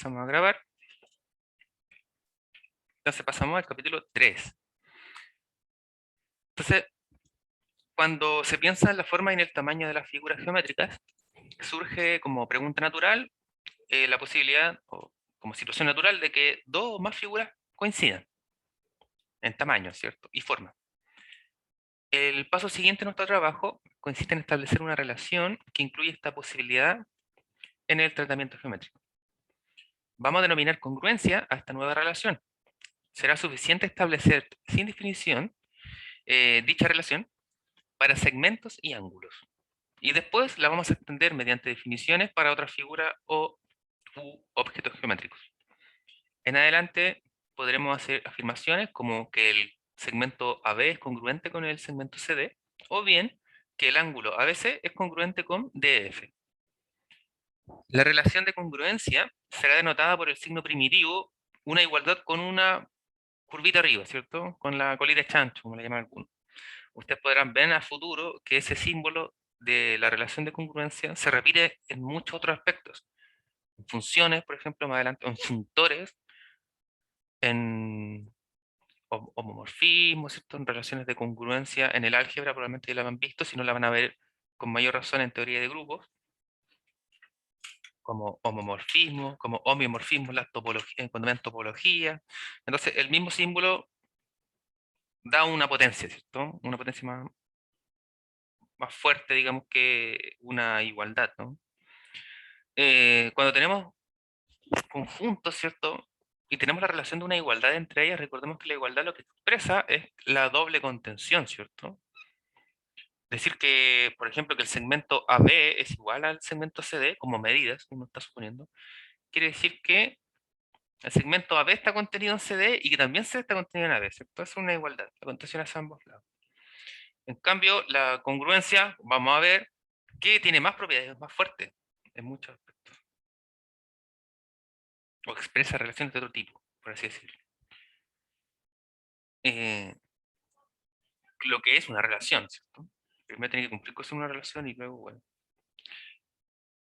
Empezamos a grabar. Entonces pasamos al capítulo 3. Entonces, cuando se piensa en la forma y en el tamaño de las figuras geométricas, surge como pregunta natural la posibilidad, o como situación natural, de que dos o más figuras coincidan en tamaño, ¿cierto? Y forma. El paso siguiente de nuestro trabajo consiste en establecer una relación que incluye esta posibilidad en el tratamiento geométrico. Vamos a denominar congruencia a esta nueva relación. Será suficiente establecer sin definición dicha relación para segmentos y ángulos. Y después la vamos a extender mediante definiciones para otras figuras u objetos geométricos. En adelante podremos hacer afirmaciones como que el segmento AB es congruente con el segmento CD, o bien que el ángulo ABC es congruente con DF. La relación de congruencia será denotada por el signo primitivo, una igualdad con una curvita arriba, ¿cierto? Con la colita de chancho, como le llaman algunos. Ustedes podrán ver a futuro que ese símbolo de la relación de congruencia se repite en muchos otros aspectos. En funciones, por ejemplo, más adelante, en funtores, en homomorfismo, ¿cierto? En relaciones de congruencia en el álgebra, probablemente ya la han visto, si no la van a ver con mayor razón en teoría de grupos, como homomorfismo, como homeomorfismo cuando ven topología. Entonces, el mismo símbolo da una potencia, ¿cierto? Una potencia más fuerte, digamos, que una igualdad, ¿no? Cuando tenemos conjuntos, ¿cierto? Y tenemos la relación de una igualdad entre ellas, recordemos que la igualdad lo que expresa es la doble contención, ¿cierto? Decir que, por ejemplo, que el segmento AB es igual al segmento CD, como medidas, uno está suponiendo, quiere decir que el segmento AB está contenido en CD y que también CD está contenido en AB, ¿cierto? Es una igualdad, la contención es a ambos lados. En cambio, la congruencia, vamos a ver que tiene más propiedades, más fuerte en muchos aspectos. O expresa relaciones de otro tipo, por así decirlo. Lo que es una relación, ¿cierto? Primero tiene que cumplir con ser una relación y luego, bueno.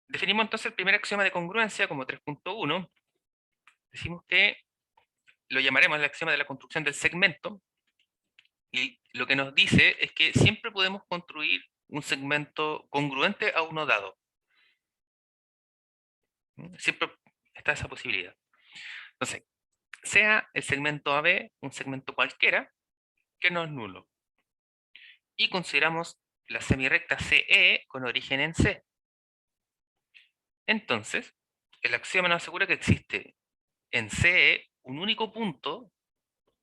Definimos entonces el primer axioma de congruencia como 3.1. Decimos que lo llamaremos el axioma de la construcción del segmento. Y lo que nos dice es que siempre podemos construir un segmento congruente a uno dado. Siempre está esa posibilidad. Entonces, sea el segmento AB un segmento cualquiera que no es nulo. Y consideramos la semirrecta CE con origen en C. Entonces, el axioma nos asegura que existe en CE un único punto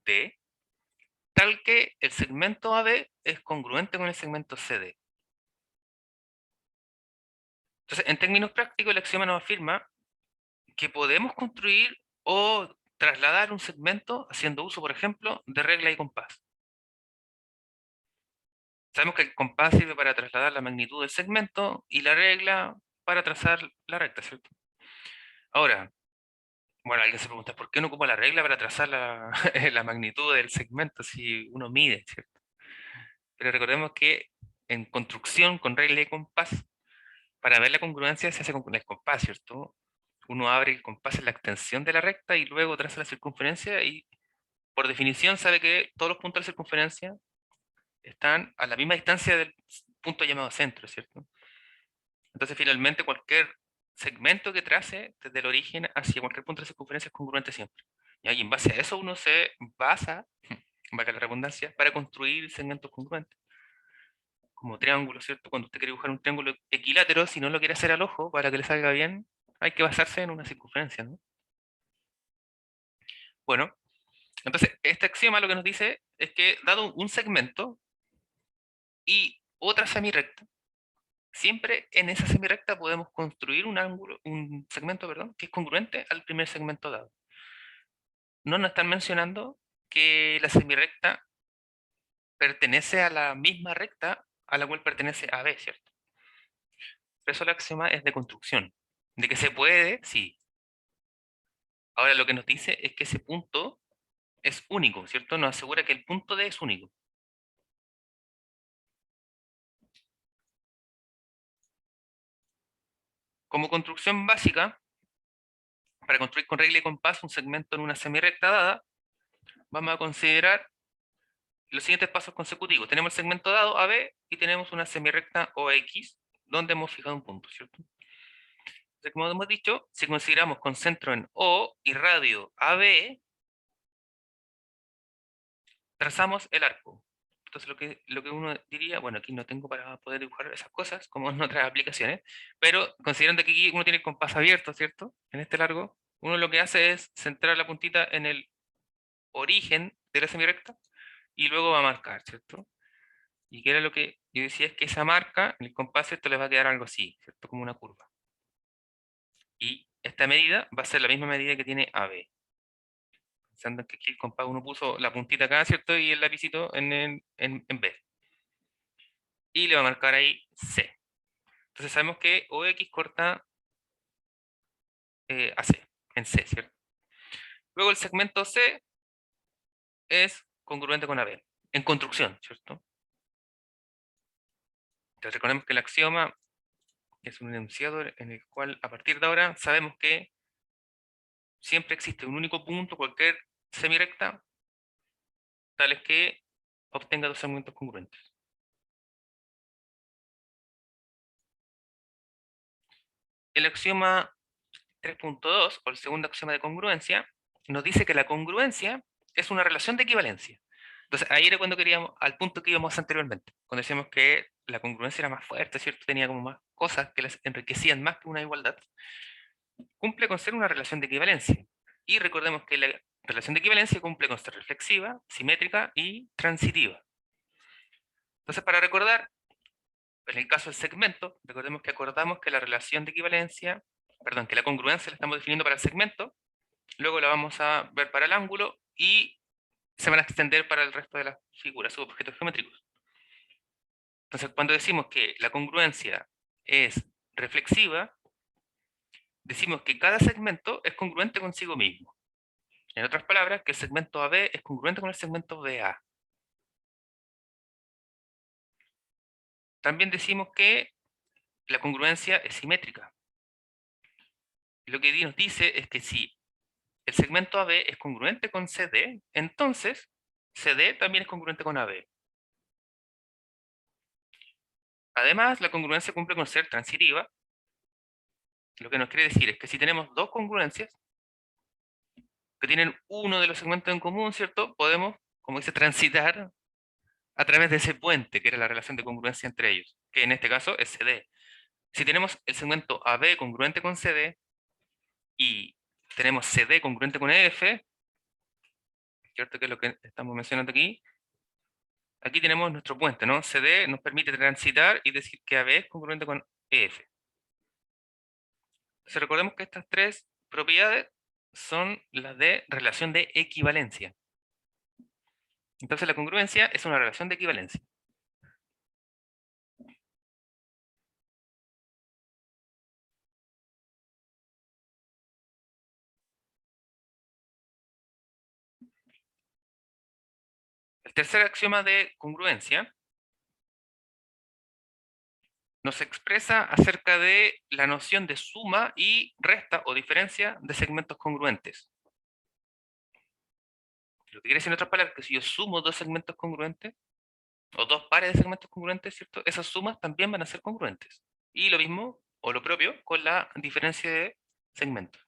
D, tal que el segmento AB es congruente con el segmento CD. Entonces, en términos prácticos, el axioma nos afirma que podemos construir o trasladar un segmento haciendo uso, por ejemplo, de regla y compás. Sabemos que el compás sirve para trasladar la magnitud del segmento y la regla para trazar la recta, ¿cierto? Ahora, bueno, alguien se pregunta, ¿por qué no ocupa la regla para trazar la, la magnitud del segmento si uno mide, ¿cierto? Pero recordemos que en construcción con regla y compás, para ver la congruencia se hace con el compás, ¿cierto? Uno abre el compás en la extensión de la recta y luego traza la circunferencia y por definición sabe que todos los puntos de la circunferencia están a la misma distancia del punto llamado centro, ¿cierto? Entonces finalmente cualquier segmento que trace desde el origen hacia cualquier punto de la circunferencia es congruente siempre. Y en base a eso uno se basa, valga la redundancia, para construir segmentos congruentes. Como triángulo, ¿cierto? Cuando usted quiere dibujar un triángulo equilátero, si no lo quiere hacer al ojo para que le salga bien, hay que basarse en una circunferencia, ¿no? Bueno, entonces este axioma lo que nos dice es que dado un segmento y otra semirrecta, siempre en esa semirrecta podemos construir un ángulo, un segmento, perdón, que es congruente al primer segmento dado. No nos están mencionando que la semirrecta pertenece a la misma recta a la cual pertenece AB, ¿cierto? Por eso el axioma es de construcción. De que se puede, sí. Ahora lo que nos dice es que ese punto es único, ¿cierto? Nos asegura que el punto D es único. Como construcción básica, para construir con regla y compás un segmento en una semirrecta dada, vamos a considerar los siguientes pasos consecutivos. Tenemos el segmento dado AB y tenemos una semirrecta OX, donde hemos fijado un punto, ¿cierto? Entonces, como hemos dicho, si consideramos con centro en O y radio AB, trazamos el arco. Entonces lo que uno diría, bueno, aquí no tengo para poder dibujar esas cosas, como en otras aplicaciones, pero considerando que aquí uno tiene el compás abierto, ¿cierto? En este largo, uno lo que hace es centrar la puntita en el origen de la semirrecta y luego va a marcar, ¿cierto? Y que era lo que yo decía, es que esa marca, en el compás, esto le va a quedar algo así, ¿cierto? Como una curva. Y esta medida va a ser la misma medida que tiene AB. Pensando en que aquí el compás uno puso la puntita acá, ¿cierto? Y el lapicito en B. Y le va a marcar ahí C. Entonces sabemos que OX corta a C, en C, ¿cierto? Luego el segmento C es congruente con AB, en construcción, ¿cierto? Entonces recordemos que el axioma es un enunciado en el cual a partir de ahora sabemos que siempre existe un único punto, cualquier semirecta, tales que obtenga dos segmentos congruentes. El axioma 3.2, o el segundo axioma de congruencia, nos dice que la congruencia es una relación de equivalencia. Entonces, ahí era cuando queríamos, al punto que íbamos anteriormente, cuando decíamos que la congruencia era más fuerte, ¿cierto? Tenía como más cosas que las enriquecían más que una igualdad. Cumple con ser una relación de equivalencia. Y recordemos que la relación de equivalencia cumple con ser reflexiva, simétrica y transitiva. Entonces, para recordar, en el caso del segmento, recordemos que acordamos que la relación de equivalencia, perdón, que la congruencia la estamos definiendo para el segmento, luego la vamos a ver para el ángulo y se van a extender para el resto de las figuras, subobjetos geométricos. Entonces, cuando decimos que la congruencia es reflexiva, decimos que cada segmento es congruente consigo mismo. En otras palabras, que el segmento AB es congruente con el segmento BA. También decimos que la congruencia es simétrica. Lo que nos dice es que si el segmento AB es congruente con CD, entonces CD también es congruente con AB. Además, la congruencia cumple con ser transitiva. Lo que nos quiere decir es que si tenemos dos congruencias que tienen uno de los segmentos en común, ¿cierto? Podemos, como dice, transitar a través de ese puente, que era la relación de congruencia entre ellos, que en este caso es CD. Si tenemos el segmento AB congruente con CD y tenemos CD congruente con EF, ¿cierto? Que es lo que estamos mencionando aquí. Aquí tenemos nuestro puente, ¿no? CD nos permite transitar y decir que AB es congruente con EF. Entonces recordemos que estas tres propiedades son las de relación de equivalencia. Entonces la congruencia es una relación de equivalencia. El tercer axioma de congruencia nos expresa acerca de la noción de suma y resta o diferencia de segmentos congruentes. Lo que quiere decir en otras palabras, que si yo sumo dos segmentos congruentes, o dos pares de segmentos congruentes, ¿cierto? Esas sumas también van a ser congruentes. Y lo mismo, o lo propio, con la diferencia de segmentos.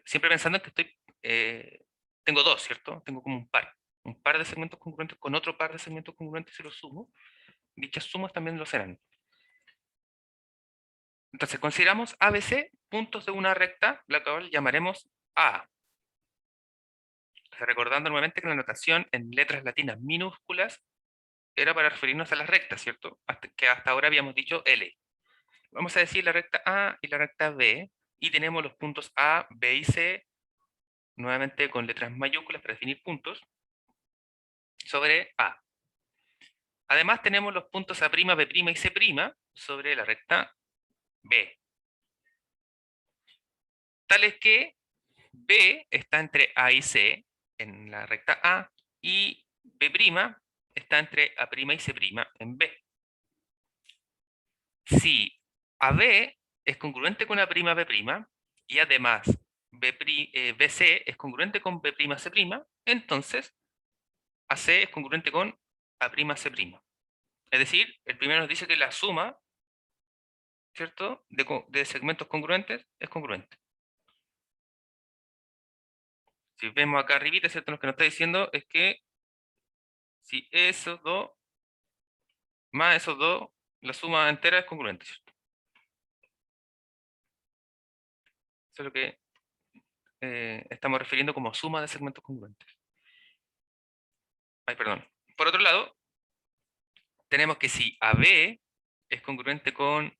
Siempre pensando en que tengo dos, ¿cierto? Tengo como un par de segmentos congruentes con otro par de segmentos congruentes si los sumo. Dichas sumas también lo serán. Entonces, consideramos ABC puntos de una recta, la cual llamaremos A. Recordando nuevamente que la notación en letras latinas minúsculas era para referirnos a las rectas, ¿cierto? Que hasta ahora habíamos dicho L. Vamos a decir la recta A y la recta B, y tenemos los puntos A, B y C, nuevamente con letras mayúsculas para definir puntos, sobre A. Además tenemos los puntos A', B' y C' sobre la recta B. Tales que B está entre A y C en la recta A, y B' está entre A' y C' en B. Si AB es congruente con A', B', y además BC es congruente con B'C', entonces AC es congruente con A'C'. Es decir, el primero nos dice que la suma, ¿cierto?, de segmentos congruentes es congruente. Si vemos acá arribita, ¿cierto?, lo que nos está diciendo es que si esos dos más esos dos, la suma entera es congruente, ¿cierto? Eso es lo que estamos refiriendo como suma de segmentos congruentes. Ay, perdón. Por otro lado, tenemos que si AB es congruente con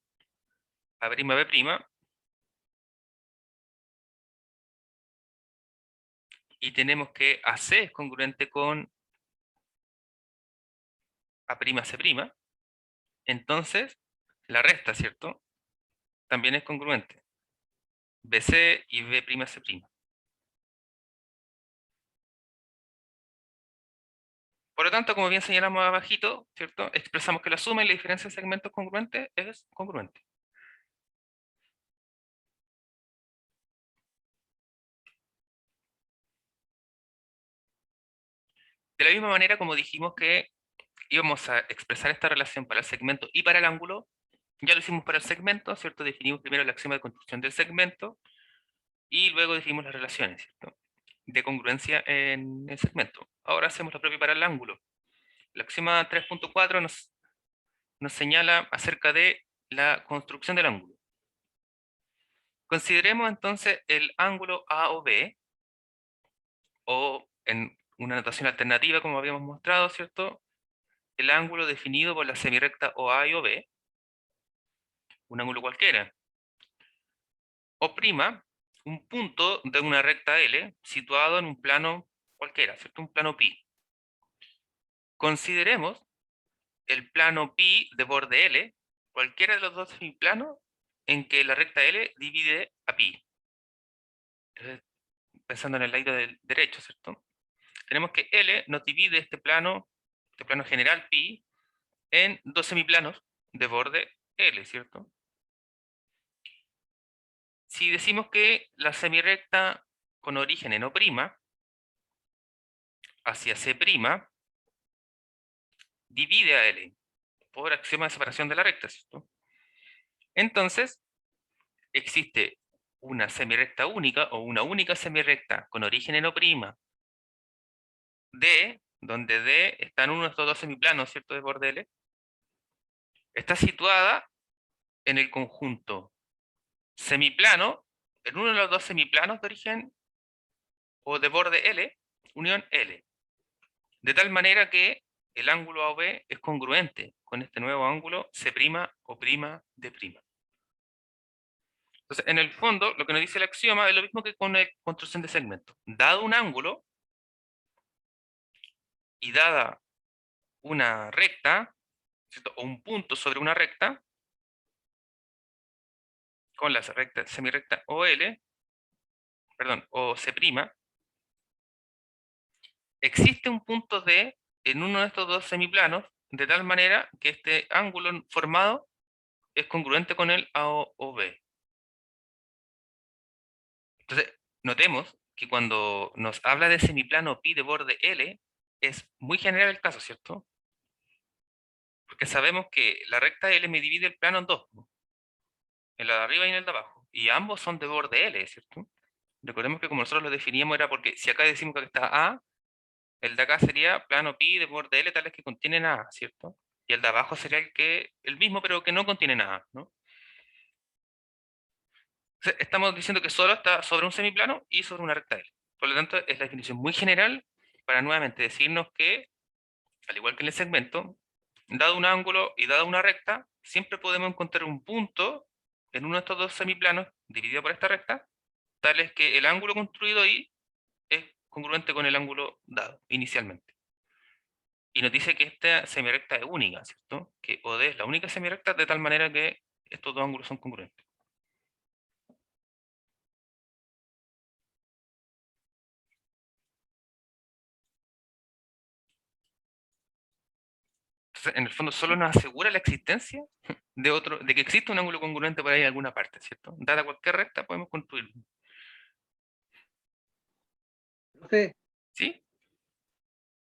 A'B', y tenemos que AC es congruente con A'C', entonces la resta, ¿cierto?, también es congruente. BC y B'C'. Por lo tanto, como bien señalamos abajito, ¿cierto?, expresamos que la suma y la diferencia de segmentos congruentes es congruente. De la misma manera como dijimos que íbamos a expresar esta relación para el segmento y para el ángulo, ya lo hicimos para el segmento, ¿cierto? Definimos primero el axioma de construcción del segmento y luego definimos las relaciones, ¿cierto?, de congruencia en el segmento. Ahora hacemos lo propio para el ángulo. El axioma 3.4 nos señala acerca de la construcción del ángulo. Consideremos entonces el ángulo A o B, o en una notación alternativa como habíamos mostrado, ¿cierto?, el ángulo definido por la semirrecta OA y OB, un ángulo cualquiera. O', un punto de una recta L situado en un plano cualquiera, ¿cierto? Un plano pi. Consideremos el plano pi de borde L, cualquiera de los dos semiplanos en que la recta L divide a pi. Entonces, pensando en el lado del derecho, ¿cierto?, tenemos que L nos divide este plano general pi, en dos semiplanos de borde L, ¿cierto? Si decimos que la semirrecta con origen en O' hacia C', divide a L por axioma de separación de la recta, ¿cierto? Entonces, existe una semirrecta única o una única semirrecta con origen en O', D, donde D está en uno de estos dos semiplanos, ¿cierto?, de borde L, está situada en el conjunto semiplano, en uno de los dos semiplanos de origen o de borde L, unión L. De tal manera que el ángulo AOB es congruente con este nuevo ángulo C' o' D'. Entonces, en el fondo, lo que nos dice el axioma es lo mismo que con la construcción de segmentos. Dado un ángulo y dada una recta, ¿cierto?, o un punto sobre una recta, con la recta, semirrecta OL, perdón, o C', existe un punto D en uno de estos dos semiplanos, de tal manera que este ángulo formado es congruente con el AOB. Entonces, notemos que cuando nos habla de semiplano pi de borde L, es muy general el caso, ¿cierto? Porque sabemos que la recta L me divide el plano en dos, ¿no?, en la de arriba y en el de abajo, y ambos son de borde L, ¿cierto? Recordemos que como nosotros lo definíamos era porque si acá decimos que acá está A, el de acá sería plano pi de borde L tales que contienen A, ¿cierto? Y el de abajo sería el mismo pero que no contiene nada, ¿no? Entonces, estamos diciendo que solo está sobre un semiplano y sobre una recta L. Por lo tanto, es la definición muy general para nuevamente decirnos que, al igual que en el segmento, dado un ángulo y dada una recta, siempre podemos encontrar un punto en uno de estos dos semiplanos dividido por esta recta, tal es que el ángulo construido ahí es congruente con el ángulo dado inicialmente. Y nos dice que esta semirecta es única, ¿cierto? Que OD es la única semirecta de tal manera que estos dos ángulos son congruentes. Entonces, en el fondo solo nos asegura la existencia de que existe un ángulo congruente por ahí en alguna parte, ¿cierto? Dada cualquier recta podemos construirlo. Profe, ¿Sí?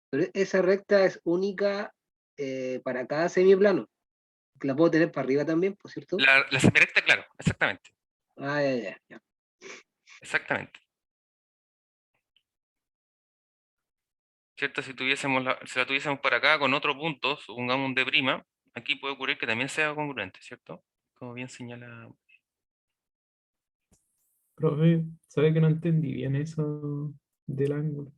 pero esa recta es única para cada semiplano. La puedo tener para arriba también, por cierto. La semirecta, claro, exactamente. Ah, ya, ya, ya. Exactamente. ¿Cierto? Si la tuviésemos para acá con otro punto, supongamos un D', aquí puede ocurrir que también sea congruente, ¿cierto? Como bien señala. Profe, ¿sabe que no entendí bien eso del ángulo?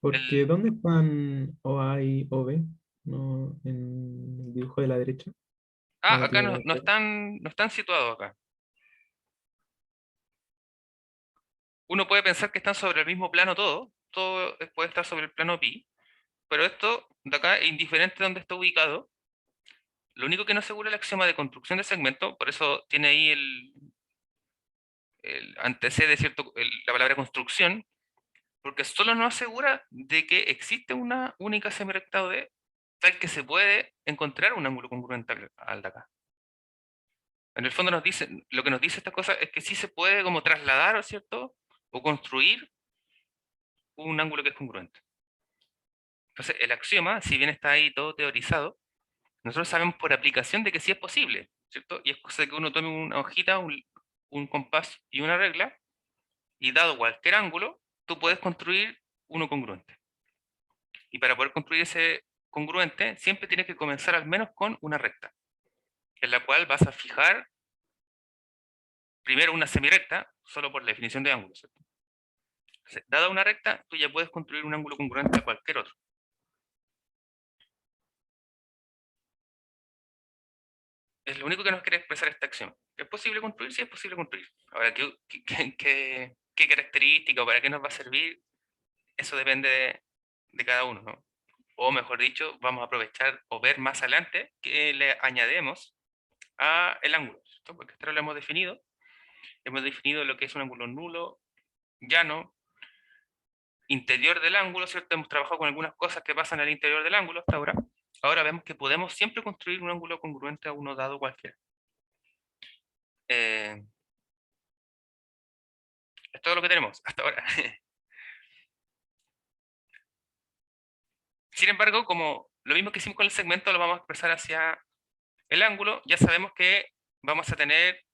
Porque El, ¿dónde están OA y OB? No, en el dibujo de la derecha. Cuando acá tiene. no están situados acá. Uno puede pensar que están sobre el mismo plano todo puede estar sobre el plano pi, pero esto de acá es indiferente de dónde está ubicado. Lo único que no asegura el axioma de construcción de segmento, por eso tiene ahí el antecede, ¿cierto? La palabra construcción, porque solo nos asegura de que existe una única semirecta OD tal que se puede encontrar un ángulo congruente al de acá. En el fondo lo que nos dice esta cosa es que sí se puede como trasladar, ¿cierto? O construir un ángulo que es congruente. Entonces, el axioma, si bien está ahí todo teorizado, nosotros sabemos por aplicación de que sí es posible, ¿cierto? Y es cosa de que uno tome una hojita, un compás y una regla, y dado cualquier ángulo, tú puedes construir uno congruente. Y para poder construir ese congruente, siempre tienes que comenzar al menos con una recta, en la cual vas a fijar primero una semirecta, solo por la definición de ángulo, ¿cierto? Entonces, dada una recta, tú ya puedes construir un ángulo congruente a cualquier otro. Es lo único que nos quiere expresar esta acción. ¿Es posible construir? Sí, es posible construir. Ahora, ¿qué característica o para qué nos va a servir? Eso depende de cada uno, ¿no? O mejor dicho, vamos a aprovechar o ver más adelante que le añadimos a el ángulo, ¿cierto? Porque esto lo hemos definido. Hemos definido lo que es un ángulo nulo, llano, interior del ángulo, ¿cierto? Hemos trabajado con algunas cosas que pasan al interior del ángulo hasta ahora. Ahora vemos que podemos siempre construir un ángulo congruente a uno dado cualquiera. Eh, es todo lo que tenemos hasta ahora. Sin embargo, como lo mismo que hicimos con el segmento, lo vamos a expresar hacia el ángulo, ya sabemos que vamos a tener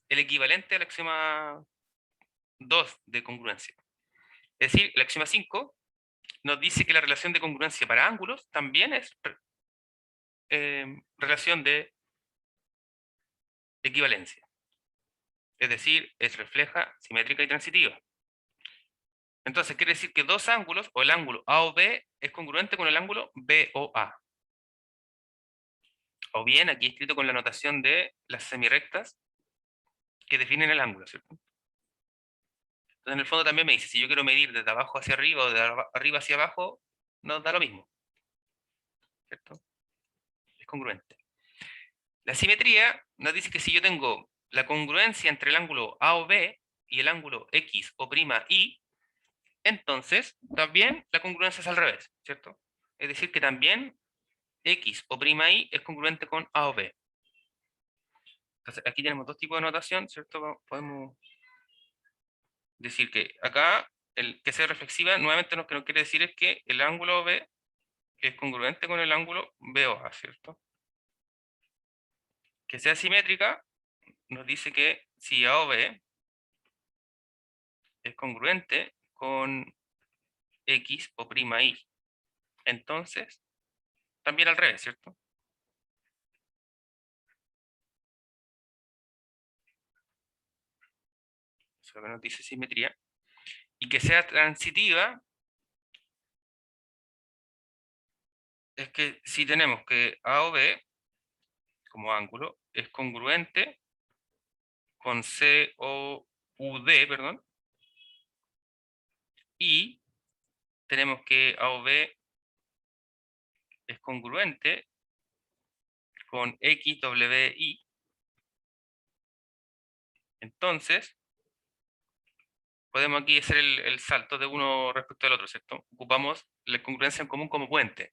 el equivalente al axioma 2 de congruencia. Es decir, el axioma 5 nos dice que la relación de congruencia para ángulos también es relación de equivalencia. Es decir, es refleja, simétrica y transitiva. Entonces quiere decir que dos ángulos, o el ángulo A o B, es congruente con el ángulo B o A. O bien aquí escrito con la notación de las semirectas que definen el ángulo, ¿cierto? Entonces en el fondo también me dice, si yo quiero medir desde abajo hacia arriba o de arriba hacia abajo, nos da lo mismo, ¿cierto? Es congruente. La simetría nos dice que si yo tengo la congruencia entre el ángulo A o B y el ángulo X o prima Y, entonces también la congruencia es al revés, ¿cierto? Es decir, que también X o prima Y es congruente con A o B. Entonces aquí tenemos dos tipos de notación, ¿cierto? Podemos decir que acá el que sea reflexiva, nuevamente lo que nos quiere decir es que el ángulo B es congruente con el ángulo BOA, ¿cierto? Que sea simétrica nos dice que si A o B es congruente con X o prima Y, entonces también al revés, ¿cierto? Eso es lo que nos dice simetría. Y que sea transitiva es que si tenemos que A o B como ángulo es congruente con C o UD, perdón, y tenemos que A o B es congruente con XWI, entonces podemos aquí hacer el salto de uno respecto al otro, ¿cierto? Ocupamos la congruencia en común como puente.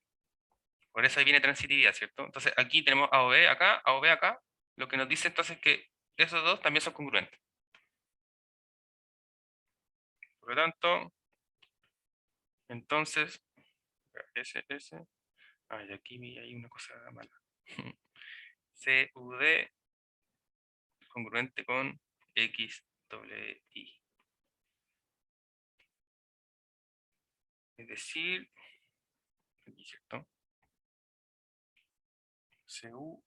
Por eso ahí viene transitividad, ¿cierto? Entonces aquí tenemos A o B acá, A o B acá, lo que nos dice entonces que esos dos también son congruentes. Por lo tanto, Entonces, S. Y aquí hay una cosa mala. CUD congruente con XWI. Es decir, aquí, ¿cierto? CUD.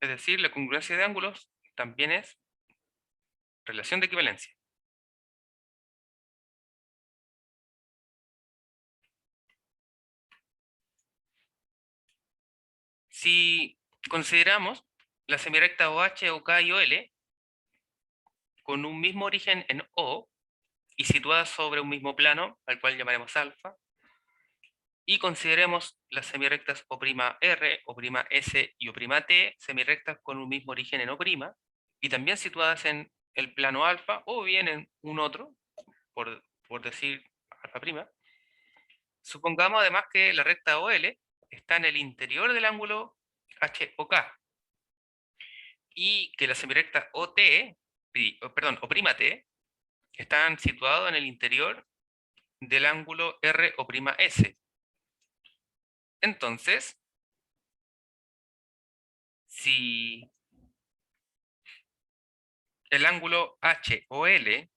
Es decir, la congruencia de ángulos también es relación de equivalencia. Si consideramos la semirecta OH, OK y OL con un mismo origen en O y situadas sobre un mismo plano, al cual llamaremos alfa, y consideremos las semirectas O'R, O'S y O'T, semirectas con un mismo origen en O', y también situadas en el plano alfa o bien en un otro, por decir alfa prima. Supongamos además que la recta OL está en el interior del ángulo HOK y que las semirectas OT, O'T, están situados en el interior del ángulo RO'S. Entonces, si el ángulo HOL,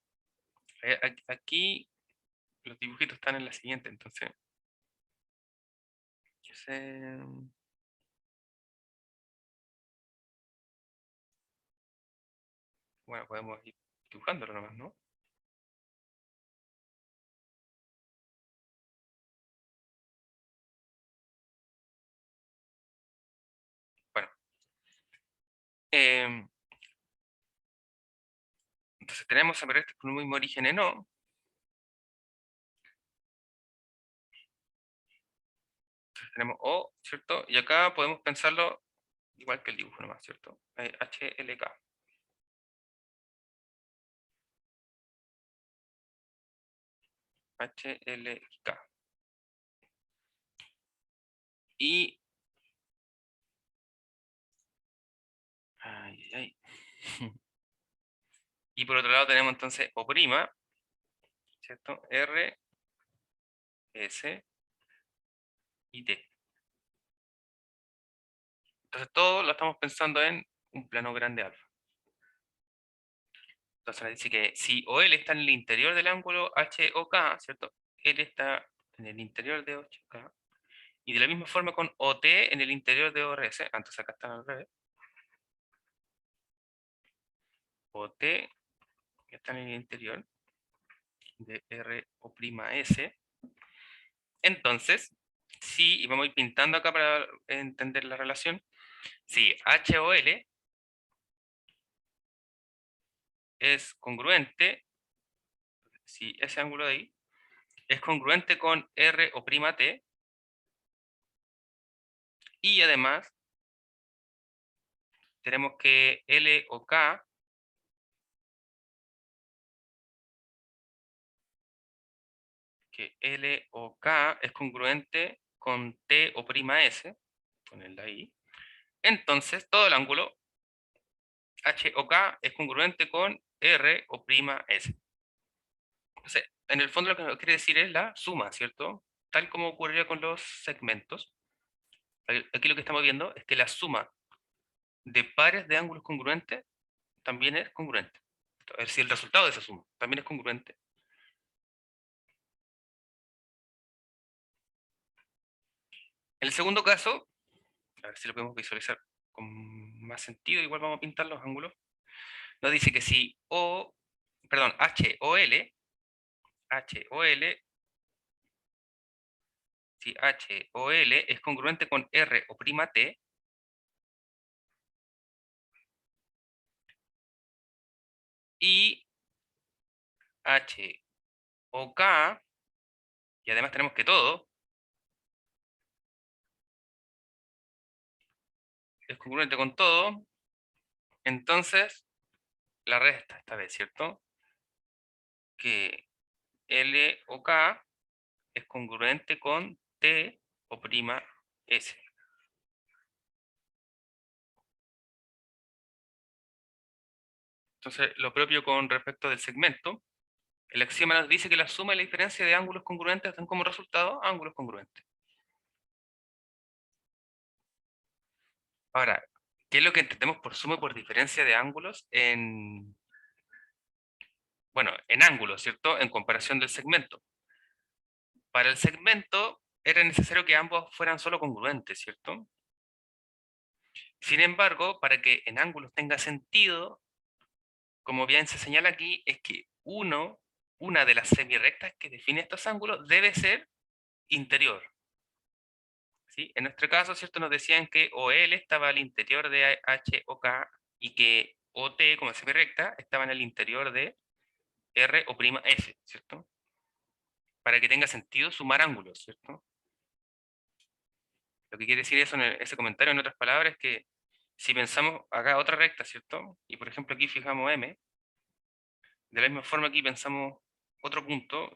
aquí los dibujitos están en la siguiente, entonces, bueno, podemos ir dibujándolo nomás, ¿no? Bueno, entonces tenemos semirectas con un mismo origen en O. Entonces tenemos O, ¿cierto? Y acá podemos pensarlo igual que el dibujo nomás, ¿cierto? HLK. HLK. Y... Ay, ay. Y por otro lado tenemos entonces O', ¿cierto? R, S y T. Entonces todo lo estamos pensando en un plano grande alfa. Entonces nos dice que si OL está en el interior del ángulo HOK, ¿cierto? L está en el interior de HOK. Y de la misma forma con OT en el interior de ORS. Entonces acá están al revés. OT está en el interior de RO'S. Entonces, si, y vamos a ir pintando acá para entender la relación, si HOL es congruente, si ese ángulo de ahí es congruente con RO'T, y además tenemos que LOK es congruente con TO'S, ponerla ahí. Entonces, todo el ángulo HOK es congruente con RO'S. Entonces, en el fondo lo que nos quiere decir es la suma, ¿cierto? Tal como ocurriría con los segmentos. Aquí lo que estamos viendo es que la suma de pares de ángulos congruentes también es congruente. Es decir, el resultado de esa suma también es congruente. En el segundo caso, a ver si lo podemos visualizar con más sentido, igual vamos a pintar los ángulos. Nos dice que si HOL, si HOL es congruente con RO'T, y HOK, y además tenemos que todo es congruente con todo, entonces la resta esta vez, ¿cierto? Que LOK es congruente con TOK. o prima S. Entonces, lo propio con respecto del segmento, el axioma nos dice que la suma y la diferencia de ángulos congruentes dan como resultado ángulos congruentes. Ahora, ¿qué es lo que entendemos por suma y por diferencia de ángulos bueno, en ángulos, ¿cierto? En comparación del segmento. Para el segmento era necesario que ambos fueran solo congruentes, ¿cierto? Sin embargo, para que en ángulos tenga sentido, como bien se señala aquí, es que una de las semirrectas que define estos ángulos debe ser interior. ¿Sí? En nuestro caso, ¿cierto? Nos decían que OL estaba al interior de HOK y que OT, como semirrecta, estaba en el interior de R o prima F, ¿cierto? Para que tenga sentido sumar ángulos, ¿cierto? Lo que quiere decir eso ese comentario, en otras palabras, es que si pensamos acá otra recta, ¿cierto? Y por ejemplo aquí fijamos M, de la misma forma aquí pensamos otro punto,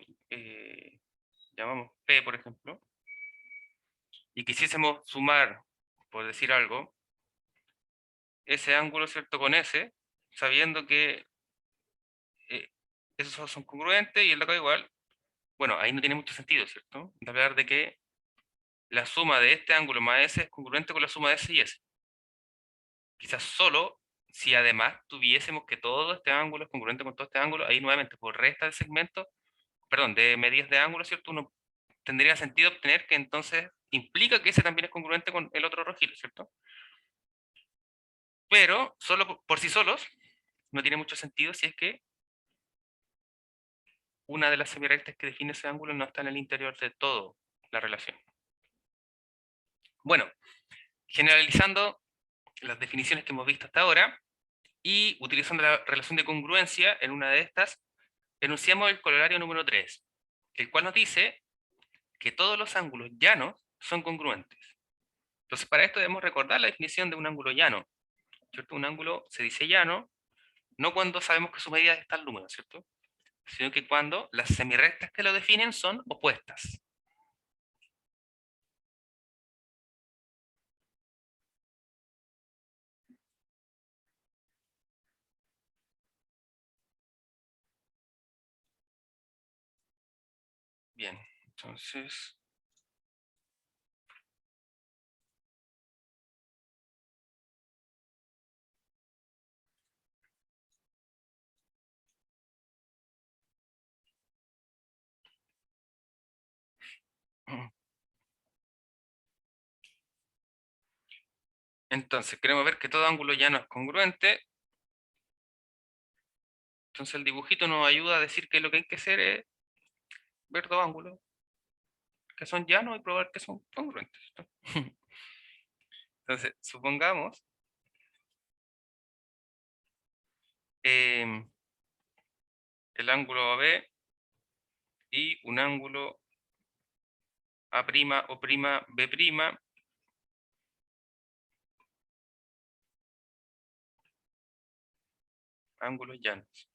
llamamos P, por ejemplo, y quisiésemos sumar, por decir algo, ese ángulo, ¿cierto? Con S, sabiendo que eh, esos son congruentes y el de acá igual, bueno, ahí no tiene mucho sentido, ¿cierto? De hablar de que la suma de este ángulo más S es congruente con la suma de S y S. Quizás solo si además tuviésemos que todo este ángulo es congruente con todo este ángulo, ahí nuevamente por resta de segmentos, perdón, de medidas de ángulo, ¿cierto? Uno tendría sentido obtener que entonces implica que ese también es congruente con el otro rojillo, ¿cierto? Pero solo por sí solos no tiene mucho sentido si es que una de las semirrectas que define ese ángulo no está en el interior de toda la relación. Bueno, generalizando las definiciones que hemos visto hasta ahora y utilizando la relación de congruencia en una de estas, enunciamos el corolario número 3, el cual nos dice que todos los ángulos llanos son congruentes. Entonces, para esto debemos recordar la definición de un ángulo llano, ¿cierto? Un ángulo se dice llano, no cuando sabemos que su medida es tal número, ¿cierto? Sino que cuando las semirrectas que lo definen son opuestas. Bien, entonces... Entonces, queremos ver que todo ángulo llano es congruente. Entonces el dibujito nos ayuda a decir que lo que hay que hacer es ver dos ángulos que son llanos y probar que son congruentes. Entonces, supongamos el ángulo AB y un ángulo A' o prima B', ángulos llanos.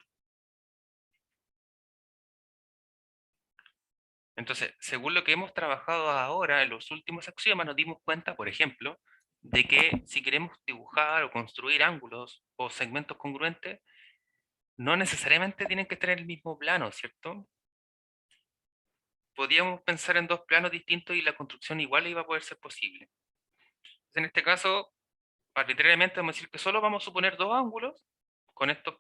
Entonces, según lo que hemos trabajado ahora en los últimos axiomas, nos dimos cuenta, por ejemplo, de que si queremos dibujar o construir ángulos o segmentos congruentes, no necesariamente tienen que estar en el mismo plano, ¿cierto? Podíamos pensar en dos planos distintos y la construcción igual iba a poder ser posible. Entonces, en este caso, arbitrariamente vamos a decir que solo vamos a suponer dos ángulos con estos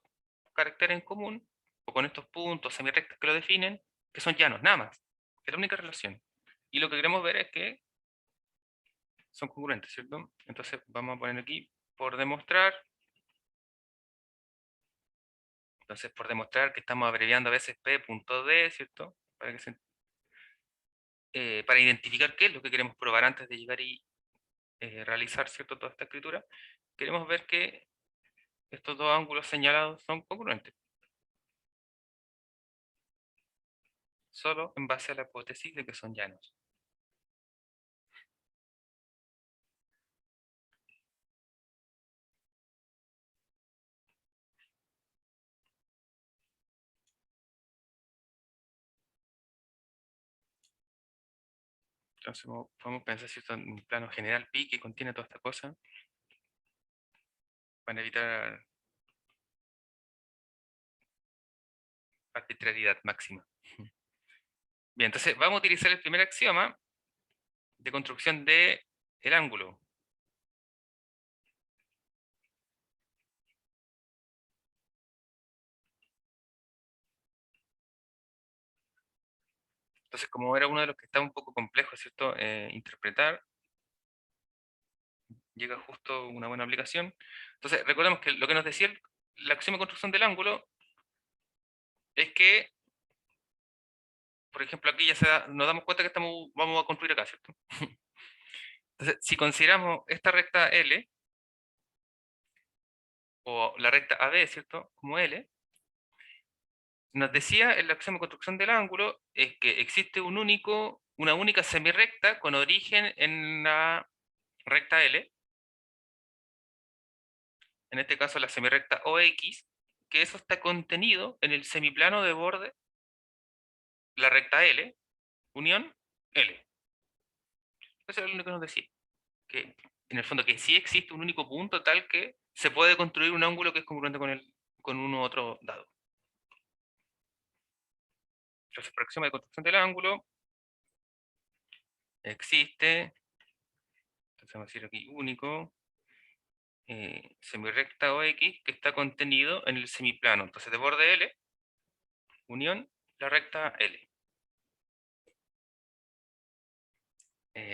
caracteres en común, o con estos puntos semirrectos que lo definen, que son llanos, nada más. Es la única relación. Y lo que queremos ver es que son congruentes, ¿cierto? Entonces vamos a poner aquí por demostrar. Entonces por demostrar que estamos abreviando a veces P.D, ¿cierto? Para identificar qué es lo que queremos probar antes de llegar y realizar, ¿cierto? Toda esta escritura. Queremos ver que estos dos ángulos señalados son congruentes. Solo en base a la hipótesis de que son llanos. Entonces podemos pensar, ¿cierto?, en un plano general pi que contiene toda esta cosa, para evitar arbitrariedad máxima. Bien, entonces vamos a utilizar el primer axioma de construcción de el ángulo. Entonces, como era uno de los que estaba un poco complejo, ¿cierto?, interpretar, llega justo una buena aplicación. Entonces, recordemos que lo que nos decía el axioma de construcción del ángulo es que, por ejemplo, aquí ya nos damos cuenta que vamos a construir acá, ¿cierto? Entonces, si consideramos esta recta L, o la recta AB, ¿cierto?, como L, nos decía el axioma de construcción del ángulo es que existe una única semirrecta con origen en la recta L, en este caso la semirrecta OX, que eso está contenido en el semiplano de borde, la recta L, unión L. Eso es lo único que nos decía, que en el fondo que sí existe un único punto tal que se puede construir un ángulo que es congruente con uno u otro dado. Entonces, por axioma de construcción del ángulo, existe, entonces vamos a decir aquí único, semirrecta OX que está contenido en el semiplano. Entonces, de borde L, unión, la recta L.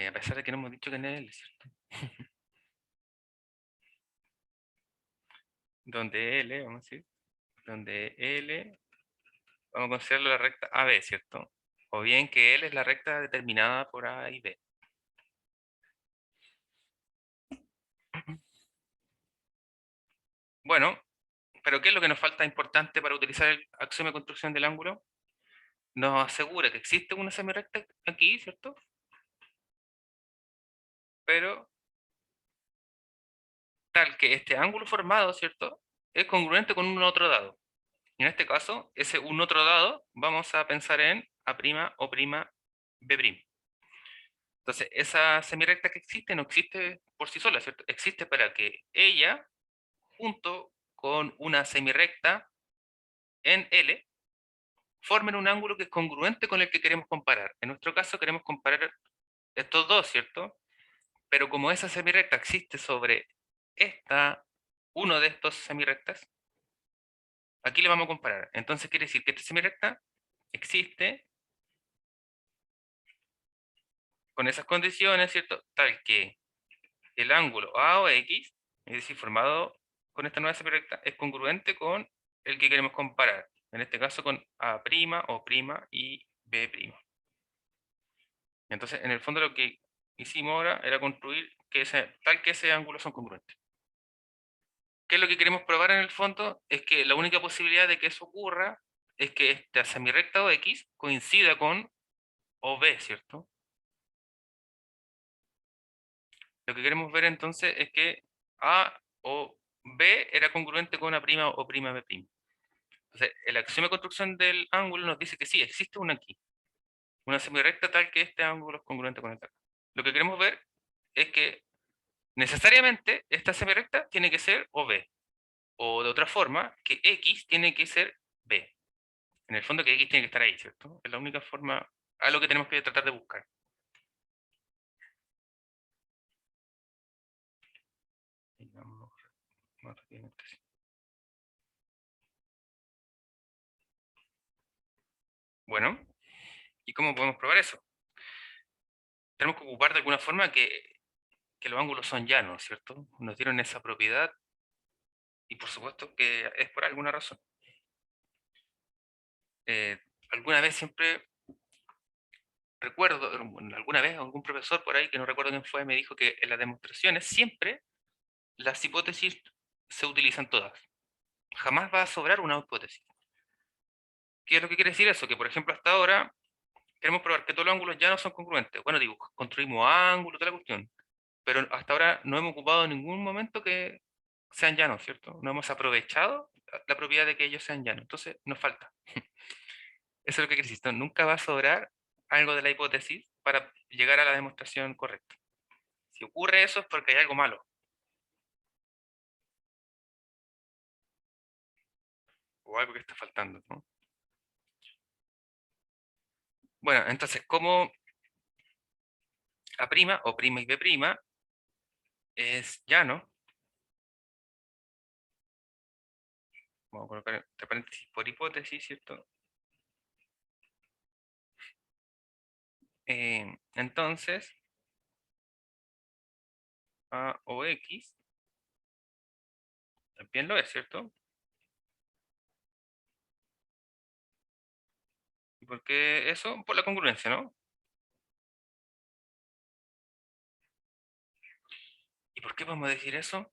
A pesar de que no hemos dicho que no es L, ¿cierto? Donde L, vamos a decir, donde L, vamos a considerarlo la recta AB, ¿cierto? O bien que L es la recta determinada por A y B. Bueno, pero ¿qué es lo que nos falta importante para utilizar el axioma de construcción del ángulo? Nos asegura que existe una semirrecta aquí, ¿cierto? Pero tal que este ángulo formado, ¿cierto?, es congruente con un otro dado. En este caso, ese un otro dado, vamos a pensar en A' o' B'. Entonces, esa semirrecta que existe no existe por sí sola, ¿cierto? Existe para que ella, junto con una semirrecta en L, formen un ángulo que es congruente con el que queremos comparar. En nuestro caso queremos comparar estos dos, ¿cierto? Pero como esa semirrecta existe sobre uno de estos semirrectas, aquí le vamos a comparar. Entonces quiere decir que esta semirrecta existe con esas condiciones, ¿cierto? Tal que el ángulo A o X, es decir, formado con esta nueva semirrecta, es congruente con el que queremos comparar. En este caso con A', O' y B'. Entonces, en el fondo lo que hicimos ahora era construir tal que ese ángulo son congruentes. ¿Qué es lo que queremos probar en el fondo? Es que la única posibilidad de que eso ocurra es que esta semirrecta o X coincida con OB, ¿cierto? Lo que queremos ver entonces es que A o B era congruente con A' o B'. Entonces, el axioma de construcción del ángulo nos dice que sí, existe una aquí. Una semirrecta tal que este ángulo es congruente con el de acá. Lo que queremos ver es que necesariamente esta semirrecta tiene que ser OB. O de otra forma, que X tiene que ser B. En el fondo que X tiene que estar ahí, ¿cierto? Es la única forma, a lo que tenemos que tratar de buscar. Bueno, ¿y cómo podemos probar eso? Tenemos que ocupar de alguna forma que los ángulos son llanos, ¿cierto? Nos dieron esa propiedad y por supuesto que es por alguna razón. Eh, alguna vez siempre recuerdo, alguna vez algún profesor por ahí, que no recuerdo quién fue, me dijo que en las demostraciones siempre las hipótesis se utilizan todas. Jamás va a sobrar una hipótesis. ¿Qué es lo que quiere decir eso? Que por ejemplo hasta ahora queremos probar que todos los ángulos llanos son congruentes. Bueno, digo, construimos ángulos, toda la cuestión. Pero hasta ahora no hemos ocupado en ningún momento que sean llanos, ¿cierto? No hemos aprovechado la propiedad de que ellos sean llanos. Entonces nos falta. Eso es lo que quiere decir. Nunca va a sobrar algo de la hipótesis, para llegar a la demostración correcta. Si ocurre eso es porque hay algo malo. O algo que está faltando, ¿no? Bueno, entonces, como A' o' y B' es llano, vamos a colocar entre paréntesis por hipótesis, ¿cierto? Entonces, A o X también lo es, ¿cierto? ¿Y por qué eso? Por la congruencia, ¿no? ¿Y por qué podemos decir eso?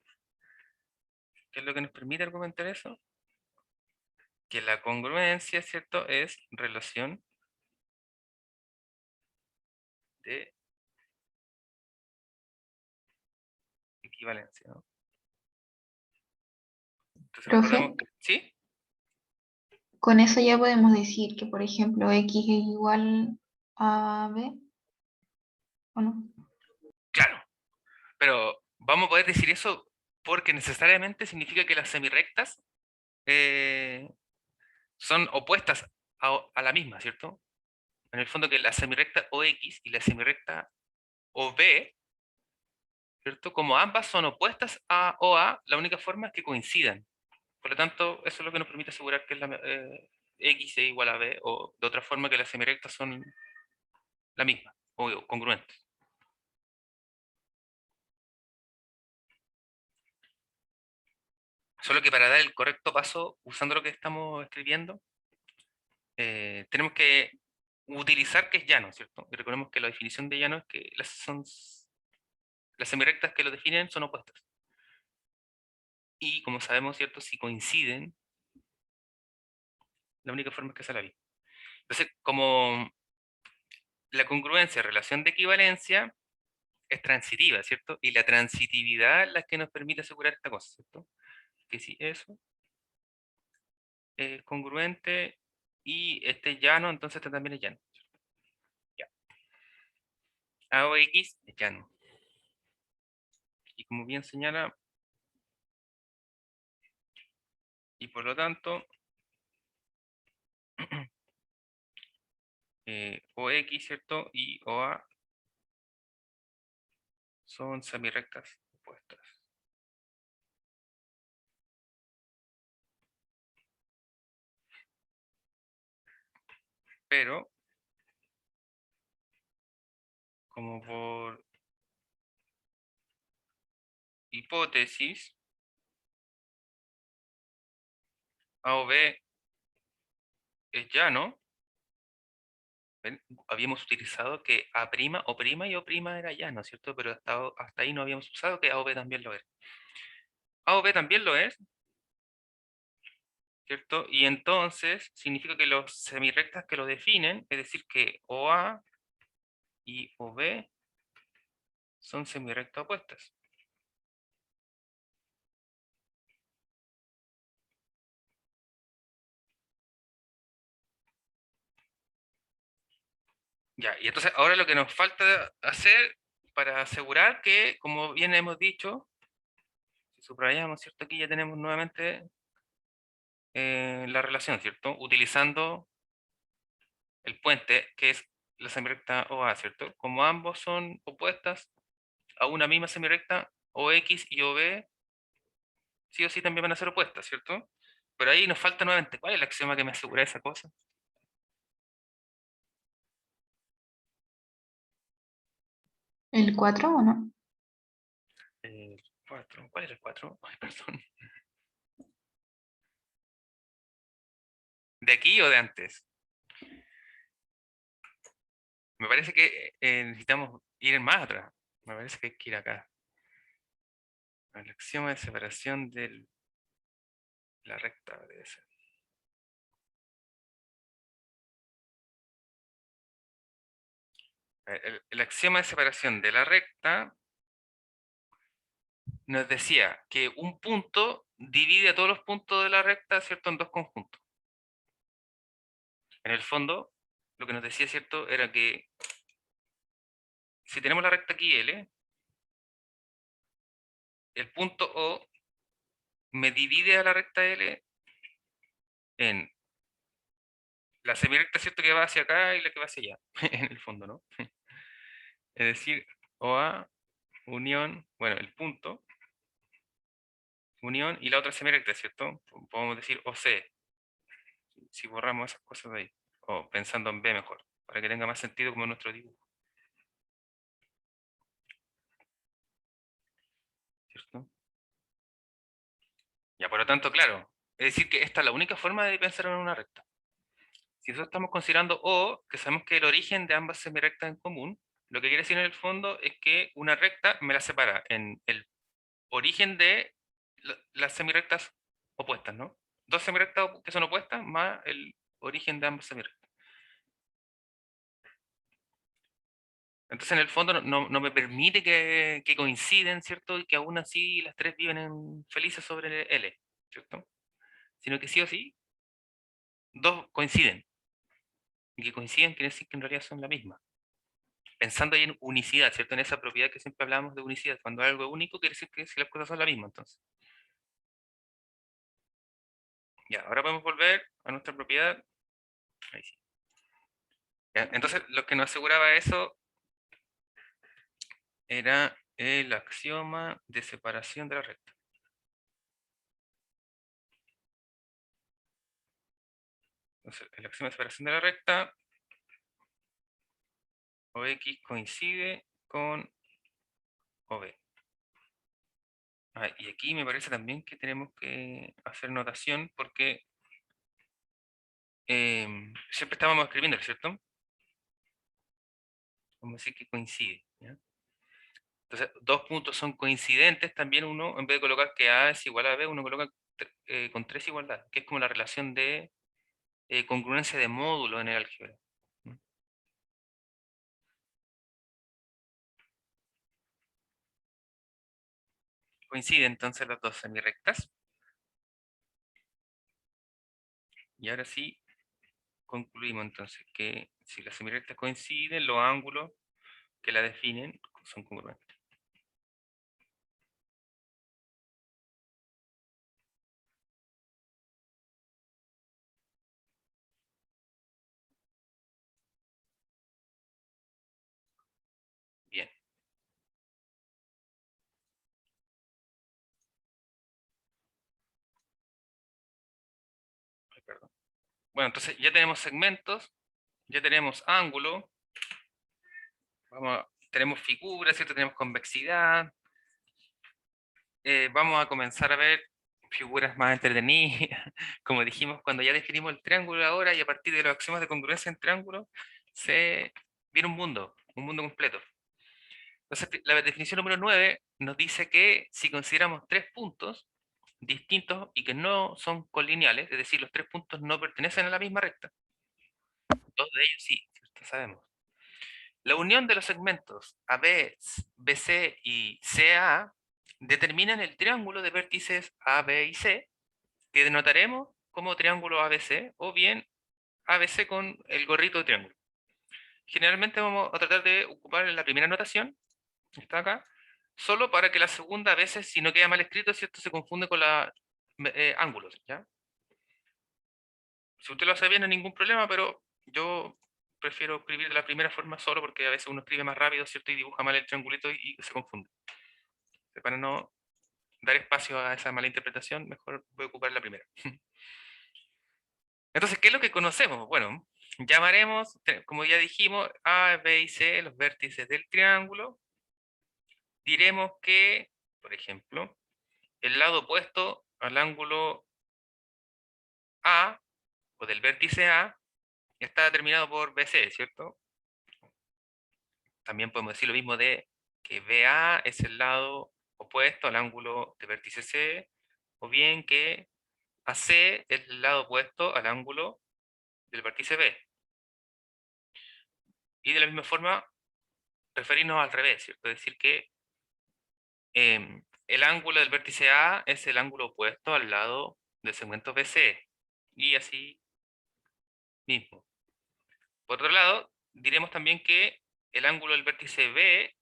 ¿Qué es lo que nos permite argumentar eso? Que la congruencia, ¿cierto? Es relación de equivalencia, ¿no? Entonces recordemos Profe, que, ¿sí? con eso ya podemos decir que, por ejemplo, X es igual a B, ¿o no? Claro, pero vamos a poder decir eso porque necesariamente significa que las semirrectas eh, son opuestas a la misma, ¿cierto? En el fondo que la semirrecta OX y la semirrecta OB, ¿cierto? Como ambas son opuestas a OA, la única forma es que coincidan. Por lo tanto, eso es lo que nos permite asegurar que X es igual a B, o de otra forma que las semirrectas son la misma, o congruentes. Solo que para dar el correcto paso, usando lo que estamos escribiendo, tenemos que utilizar que es llano, ¿cierto? Y recordemos que la definición de llano es que las semirrectas que lo definen son opuestas. Y como sabemos, ¿cierto? Si coinciden, la única forma es que sea la misma. Entonces, como la congruencia, relación de equivalencia, es transitiva, ¿cierto? Y la transitividad es la que nos permite asegurar esta cosa, ¿cierto? Que si eso es congruente y este es llano, entonces este también es llano. Ya. A o X es llano. Y como bien señala, y por lo tanto, OX, ¿cierto? Y OA son semirrectas opuestas. Pero, como por hipótesis, A o B es llano, ¿ven? Habíamos utilizado que A' o' y O' era llano, ¿cierto? Pero hasta ahí no habíamos usado que A o B también lo era. A o B también lo es, ¿cierto? Y entonces significa que los semirrectas que lo definen, es decir, que OA y OB son semirrectas opuestas. Ya, y entonces ahora lo que nos falta hacer para asegurar que, como bien hemos dicho, si subrayamos, ¿cierto? Aquí ya tenemos nuevamente la relación, ¿cierto? Utilizando el puente, que es la semirrecta OA, ¿cierto? Como ambos son opuestas a una misma semirrecta, OX y OB, sí o sí también van a ser opuestas, ¿cierto? Pero ahí nos falta nuevamente, ¿cuál es el axioma que me asegura esa cosa? ¿El 4 o no? El 4, ¿cuál es el 4? Ay, perdón. ¿De aquí o de antes? Me parece que necesitamos ir más atrás. Me parece que hay que ir acá. El axioma de separación de la recta debe ser. El axioma de separación de la recta nos decía que un punto divide a todos los puntos de la recta, ¿cierto?, en dos conjuntos. En el fondo, lo que nos decía, ¿cierto?, era que si tenemos la recta aquí L, el punto O me divide a la recta L en la semirecta, ¿cierto?, que va hacia acá y la que va hacia allá, en el fondo, ¿no? Es decir, OA, unión, bueno, el punto, unión, y la otra semirecta, ¿cierto? Podemos decir OC, si borramos esas cosas de ahí, o pensando en B mejor, para que tenga más sentido como nuestro dibujo. ¿Cierto? Ya, por lo tanto, claro, es decir que esta es la única forma de pensar en una recta. Si nosotros estamos considerando O, que sabemos que el origen de ambas semirectas en común, lo que quiere decir en el fondo es que una recta me la separa en el origen de las semirectas opuestas, ¿no? Dos semirectas que son opuestas más el origen de ambas semirectas. Entonces, en el fondo, no me permite que coinciden, ¿cierto? Y que aún así las tres viven felices sobre L, ¿cierto? Sino que sí o sí, dos coinciden. Y que coinciden quiere decir que en realidad son la misma. Pensando ahí en unicidad, ¿cierto? En esa propiedad que siempre hablamos de unicidad. Cuando algo es único, quiere decir que si las cosas son la misma, entonces. Ya, ahora podemos volver a nuestra propiedad. Ahí sí. Ya, entonces, lo que nos aseguraba eso era el axioma de separación de la recta. Entonces, el axioma de separación de la recta, OX coincide con OB. Y aquí me parece también que tenemos que hacer notación porque siempre estábamos escribiendo, ¿cierto? Vamos a decir que coincide. ¿Ya? Entonces, dos puntos son coincidentes, también uno, en vez de colocar que A es igual a B, uno coloca con tres igualdades, que es como la relación de congruencia de módulo en el álgebra. ¿Mm? Coinciden entonces las dos semirectas. Y ahora sí, concluimos entonces que si las semirectas coinciden, los ángulos que la definen son congruentes. Bien. Ay, perdón. Bueno, entonces ya tenemos segmentos, ya tenemos ángulo, tenemos figuras, ¿cierto? Tenemos convexidad. Vamos a comenzar a ver figuras más entretenidas. Como dijimos, cuando ya definimos el triángulo ahora y a partir de los axiomas de congruencia en triángulo, se viene un mundo completo. Entonces, la definición número 9 nos dice que si consideramos tres puntos distintos y que no son colineales, es decir, los tres puntos no pertenecen a la misma recta, dos de ellos sí, ¿cierto? Sabemos. La unión de los segmentos AB, BC y CA determinan el triángulo de vértices AB y C, que denotaremos como triángulo ABC, o bien ABC con el gorrito de triángulo. Generalmente vamos a tratar de ocupar la primera notación, que está acá, solo para que la segunda a veces, si no queda mal escrito, ¿cierto?, se confunde con los ángulos, ¿ya? Si usted lo hace bien, no hay ningún problema, pero yo prefiero escribir de la primera forma solo porque a veces uno escribe más rápido, ¿cierto? Y dibuja mal el triangulito y se confunde. Para no dar espacio a esa mala interpretación, mejor voy a ocupar la primera. Entonces, ¿qué es lo que conocemos? Bueno, llamaremos, como ya dijimos, A, B y C, los vértices del triángulo. Diremos que, por ejemplo, el lado opuesto al ángulo A, o del vértice A, está determinado por BC, ¿cierto? También podemos decir lo mismo de que BA es el lado opuesto al ángulo de vértice C, o bien que AC es el lado opuesto al ángulo del vértice B. Y de la misma forma, referirnos al revés, ¿cierto? Es decir, que el ángulo del vértice A es el ángulo opuesto al lado del segmento BC. Y así mismo. Por otro lado, diremos también que el ángulo del vértice B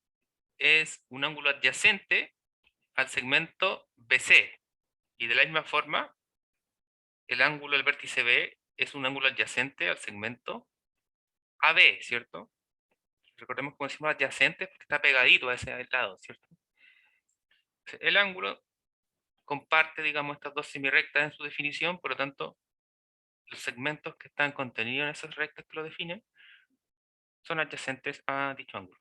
es un ángulo adyacente al segmento BC. Y de la misma forma, el ángulo del vértice B es un ángulo adyacente al segmento AB, ¿cierto? Recordemos cómo decimos adyacente porque está pegadito a ese lado, ¿cierto? El ángulo comparte, digamos, estas dos semirrectas en su definición, por lo tanto, los segmentos que están contenidos en esas rectas que lo definen son adyacentes a dicho ángulo.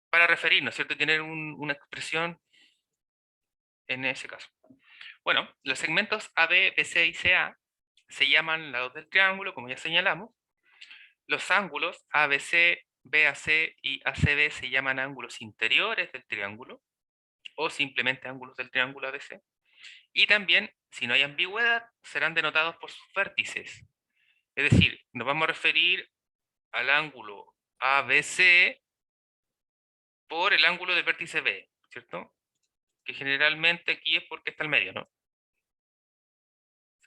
Para referirnos, ¿cierto? Tener una expresión en ese caso. Bueno, los segmentos AB, BC y CA se llaman lados del triángulo, como ya señalamos. Los ángulos ABC, BAC y ACB se llaman ángulos interiores del triángulo, o simplemente ángulos del triángulo ABC. Y también, si no hay ambigüedad, serán denotados por sus vértices. Es decir, nos vamos a referir al ángulo ABC por el ángulo del vértice B, ¿cierto? Que generalmente aquí es porque está al medio, ¿no?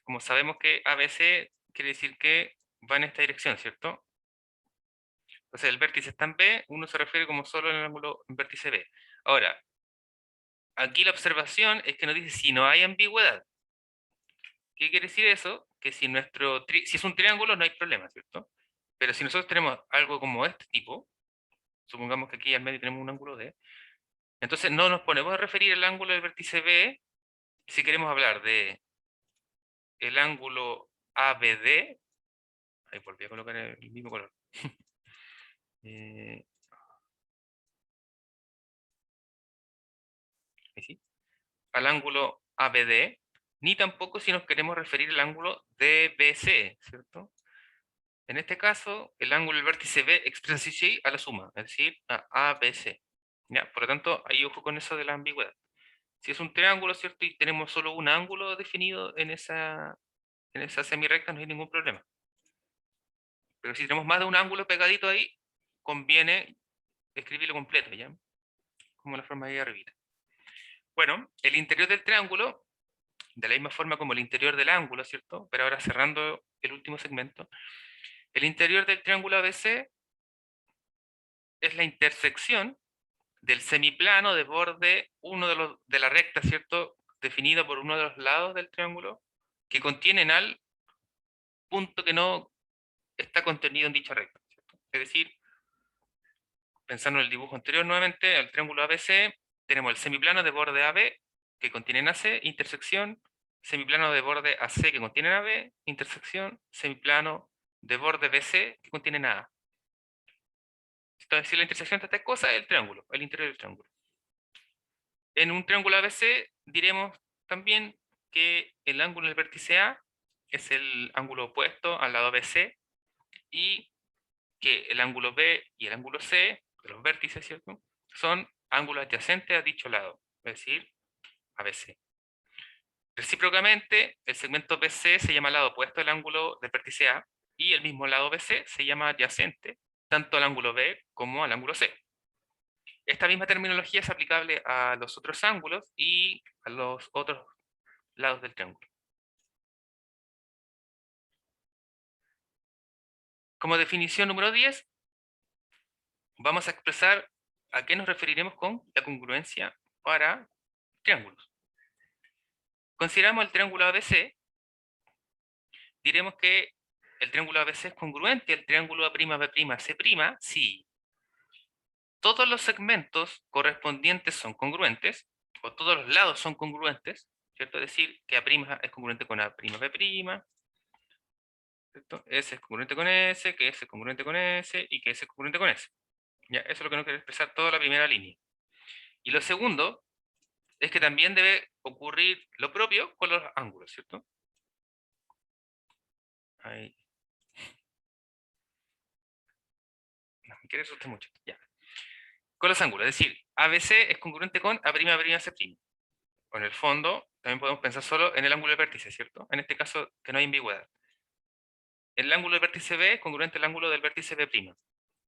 Como sabemos que ABC quiere decir que va en esta dirección, ¿cierto? Entonces el vértice está en B, uno se refiere como solo en el ángulo en vértice B. Ahora, aquí la observación es que nos dice si no hay ambigüedad. ¿Qué quiere decir eso? Que si si es un triángulo no hay problema, ¿cierto? Pero si nosotros tenemos algo como este tipo, supongamos que aquí al medio tenemos un ángulo D, entonces no nos ponemos a referir al ángulo del vértice B si queremos hablar de el ángulo ABD, ahí volví a colocar el mismo color, ahí sí, al ángulo ABD, ni tampoco si nos queremos referir al ángulo DBC, ¿cierto? En este caso, el ángulo del vértice B expresa sí a la suma, es decir, a ABC. ¿Ya? Por lo tanto, ahí ojo con eso de la ambigüedad. Si es un triángulo, ¿cierto? Y tenemos solo un ángulo definido en esa semirrecta, no hay ningún problema. Pero si tenemos más de un ángulo pegadito ahí, conviene escribirlo completo, ¿ya? Como la forma de ahí arriba. Bueno, el interior del triángulo, de la misma forma como el interior del ángulo, ¿cierto? Pero ahora cerrando el último segmento, el interior del triángulo ABC es la intersección del semiplano de borde de la recta, ¿cierto? Definido por uno de los lados del triángulo, que contienen al punto que no está contenido en dicha recta, ¿cierto? Es decir, pensando en el dibujo anterior nuevamente, el triángulo ABC, tenemos el semiplano de borde AB que contiene AC, intersección, semiplano de borde AC que contiene AB, intersección, semiplano de borde BC que contiene A. Entonces, si la intersección de estas cosas es el triángulo, el interior del triángulo. En un triángulo ABC diremos también que el ángulo del vértice A es el ángulo opuesto al lado BC y que el ángulo B y el ángulo C, de los vértices, ¿cierto? Son ángulos adyacentes a dicho lado, es decir, ABC. Recíprocamente, el segmento BC se llama lado opuesto al ángulo del vértice A y el mismo lado BC se llama adyacente tanto al ángulo B como al ángulo C. Esta misma terminología es aplicable a los otros ángulos y a los otros lados del triángulo. Como definición número 10, vamos a expresar a qué nos referiremos con la congruencia para triángulos. Consideramos el triángulo ABC, diremos que el triángulo ABC es congruente al triángulo A'B'C' si todos los segmentos correspondientes son congruentes, o todos los lados son congruentes, ¿cierto? Es decir, que A' es congruente con A'B', ¿cierto? S es congruente con S, que S es congruente con S, y que S es congruente con S. ¿Ya? Eso es lo que nos quiere expresar toda la primera línea. Y lo segundo es que también debe ocurrir lo propio con los ángulos, ¿cierto? Ahí. No me quiere asustar mucho. Ya. Con los ángulos, es decir, ABC es congruente con A'B'C'. O en el fondo, también podemos pensar solo en el ángulo del vértice, ¿cierto? En este caso, que no hay ambigüedad. El ángulo del vértice B es congruente al ángulo del vértice B'.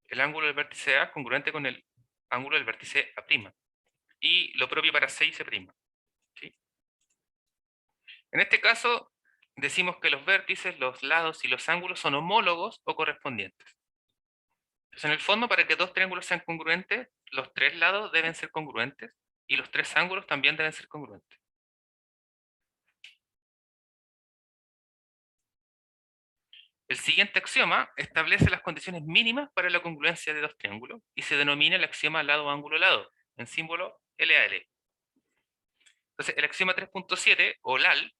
El ángulo del vértice A es congruente con el ángulo del vértice A'. Y lo propio para C y C'. ¿Sí? En este caso, decimos que los vértices, los lados y los ángulos son homólogos o correspondientes. Entonces, en el fondo, para que dos triángulos sean congruentes, los tres lados deben ser congruentes y los tres ángulos también deben ser congruentes. El siguiente axioma establece las condiciones mínimas para la congruencia de dos triángulos y se denomina el axioma lado-ángulo-lado, en símbolo LAL. Entonces, el axioma 3.7, o LAL,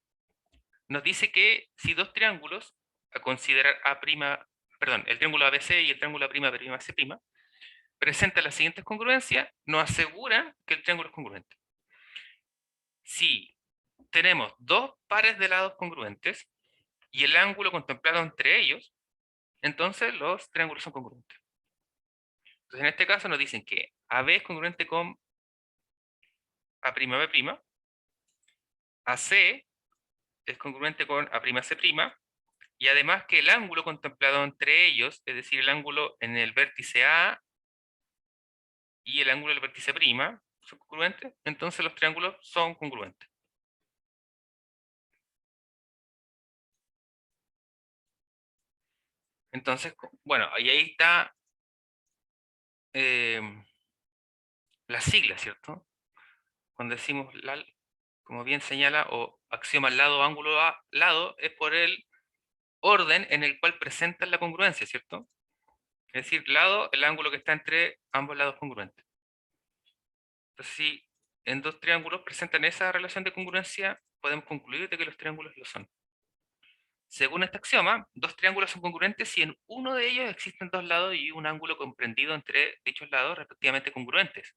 nos dice que si dos triángulos, a considerar el triángulo ABC y el triángulo A'B'C', presentan las siguientes congruencias, nos asegura que el triángulo es congruente. Si tenemos dos pares de lados congruentes y el ángulo contemplado entre ellos, entonces los triángulos son congruentes. Entonces, en este caso nos dicen que AB es congruente con A'B', AC es congruente con A'C', y además que el ángulo contemplado entre ellos, es decir, el ángulo en el vértice A y el ángulo del vértice prima, son congruentes, entonces los triángulos son congruentes. Entonces, bueno, y ahí está la sigla, ¿cierto? Cuando decimos LAL, como bien señala, o axioma lado, ángulo a lado, es por el orden en el cual presentan la congruencia, ¿cierto? Es decir, lado, el ángulo que está entre ambos lados congruentes. Entonces, si en dos triángulos presentan esa relación de congruencia, podemos concluir de que los triángulos lo son. Según este axioma, dos triángulos son congruentes si en uno de ellos existen dos lados y un ángulo comprendido entre dichos lados respectivamente congruentes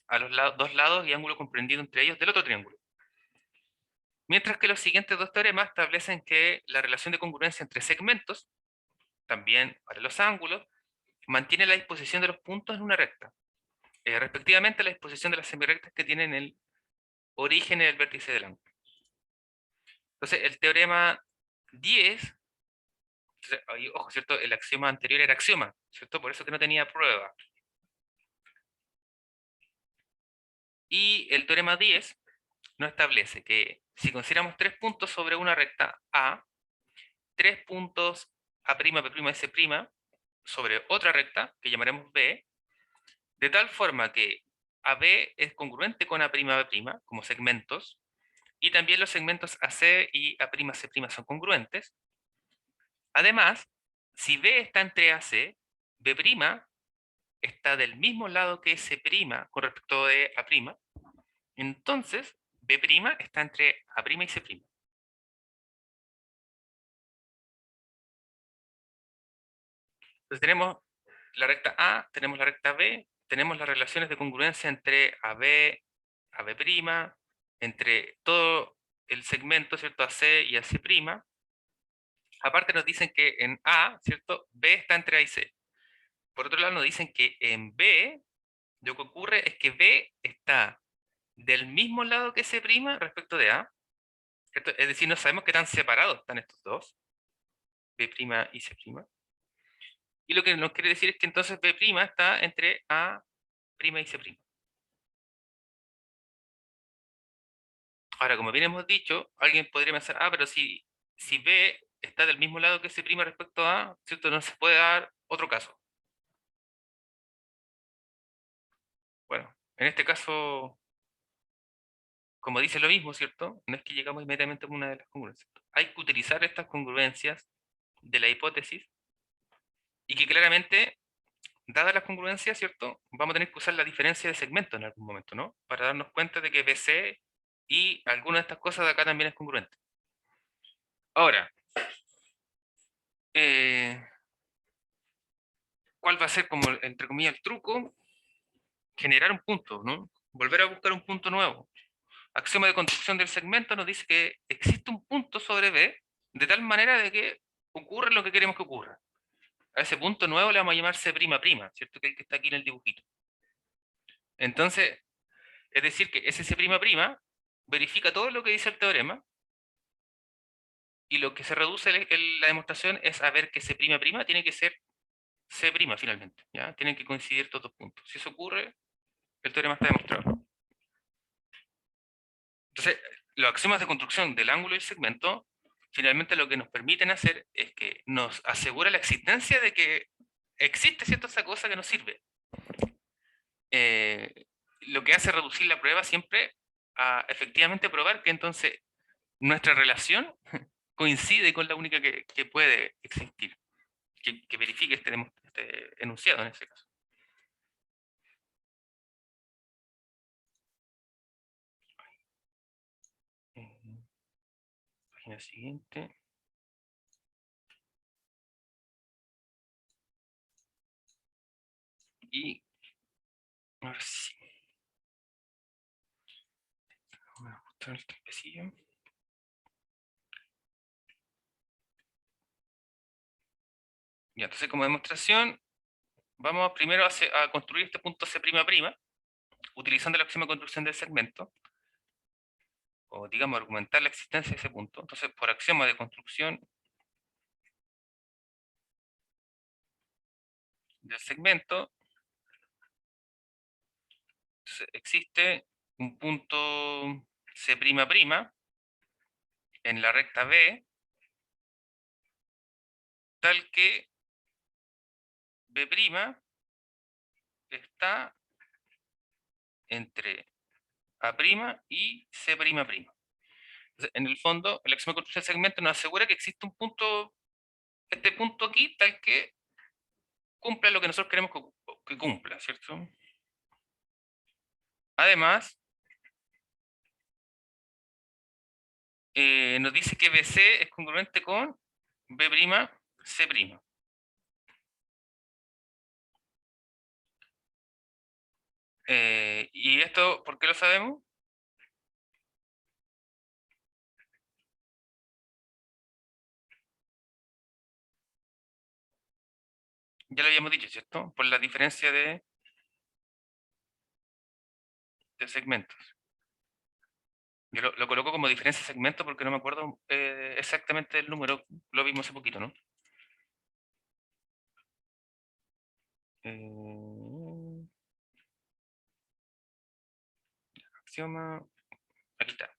a los dos lados y ángulo comprendido entre ellos del otro triángulo. Mientras que los siguientes dos teoremas establecen que la relación de congruencia entre segmentos, también para los ángulos, mantiene la disposición de los puntos en una recta, respectivamente la disposición de las semirrectas que tienen el origen en el vértice del ángulo. Entonces, el teorema 10, ojo, ¿cierto? El axioma anterior era axioma, ¿cierto? Por eso que no tenía prueba. Y el teorema 10 nos establece que si consideramos tres puntos sobre una recta A, tres puntos A'B'S' sobre otra recta, que llamaremos B, de tal forma que AB es congruente con A'B' como segmentos, y también los segmentos AC y A'C' son congruentes. Además, si B está entre AC, B' está del mismo lado que S' con respecto de A', entonces B' está entre A' y C'. Entonces tenemos la recta A, tenemos la recta B, tenemos las relaciones de congruencia entre AB, AB', entre todo el segmento, ¿cierto? AC y AC'. Aparte nos dicen que en A, ¿cierto? B está entre A y C. Por otro lado nos dicen que en B, lo que ocurre es que B está del mismo lado que C' respecto de A, ¿cierto? Es decir, no sabemos qué tan separados están estos dos, B' y C'. Y lo que nos quiere decir es que entonces B' está entre A' y C'. Ahora, como bien hemos dicho, alguien podría pensar, pero si B está del mismo lado que C' respecto a A, ¿cierto? No se puede dar otro caso. Bueno, en este caso, como dice lo mismo, ¿cierto? No es que llegamos inmediatamente a una de las congruencias. Hay que utilizar estas congruencias de la hipótesis y que claramente, dadas las congruencias, ¿cierto? Vamos a tener que usar la diferencia de segmento en algún momento, ¿no? Para darnos cuenta de que BC y alguna de estas cosas de acá también es congruente. Ahora, ¿cuál va a ser como, entre comillas, el truco? Generar un punto, ¿no? Volver a buscar un punto nuevo. Axioma de construcción del segmento nos dice que existe un punto sobre B de tal manera de que ocurra lo que queremos que ocurra. A ese punto nuevo le vamos a llamar C'', ¿cierto? Que está aquí en el dibujito. Entonces, es decir que ese C'' verifica todo lo que dice el teorema y lo que se reduce la demostración es a ver que C'' tiene que ser C' finalmente. ¿ya? Tienen que coincidir todos los puntos. Si eso ocurre, el teorema está demostrado. Entonces, los axiomas de construcción del ángulo y el segmento, finalmente lo que nos permiten hacer es que nos asegura la existencia de que existe, ¿cierto?, esa cosa que nos sirve. Lo que hace reducir la prueba siempre a efectivamente probar que entonces nuestra relación coincide con la única que puede existir, que verifique este enunciado en ese caso. Página siguiente. Y ahora sí. Vamos a ajustar el tiempecillo. Ya, entonces como demostración, vamos primero a construir este punto C'', utilizando el axioma de construcción del segmento, o digamos argumentar la existencia de ese punto. Entonces, por axioma de construcción del segmento, entonces, existe un punto C'' en la recta B, tal que B' está entre A' y C''. Entonces, en el fondo, el axioma de construcción del segmento nos asegura que existe un punto, este punto aquí, tal que cumpla lo que nosotros queremos que cumpla, ¿cierto? Además, nos dice que BC es congruente con B', C'. ¿Y esto por qué lo sabemos? Ya lo habíamos dicho, ¿cierto? Por la diferencia de segmentos. Yo lo coloco como diferencia de segmentos porque no me acuerdo exactamente el número, lo vimos hace poquito, ¿no? Axioma, aquí está,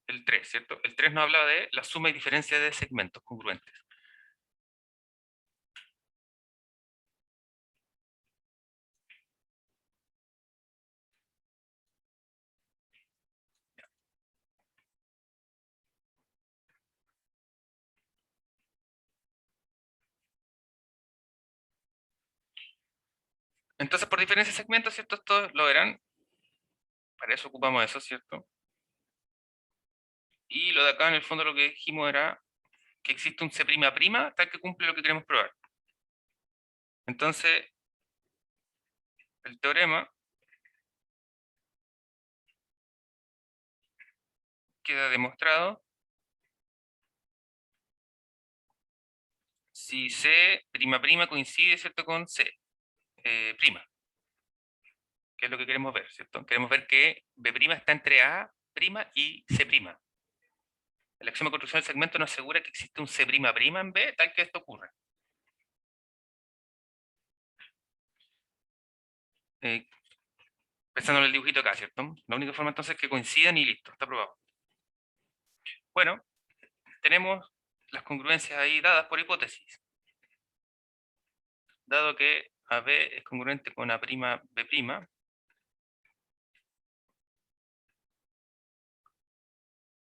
el 3, ¿cierto? El 3 nos habla de la suma y diferencia de segmentos congruentes. Entonces, por diferencia de segmentos, ¿cierto? Esto lo verán. Para eso ocupamos eso, ¿cierto? Y lo de acá, en el fondo, lo que dijimos era que existe un C'' tal que cumple lo que queremos probar. Entonces, el teorema queda demostrado si C'' coincide, ¿cierto?, con C', prima, que es lo que queremos ver, ¿cierto? Queremos ver que B' está entre A' y C'. El axioma de construcción del segmento nos asegura que existe un C'' en B, tal que esto ocurre. Pensando en el dibujito acá, ¿cierto? La única forma entonces es que coincidan y listo, está probado. Bueno, tenemos las congruencias ahí dadas por hipótesis. Dado que AB es congruente con A'B',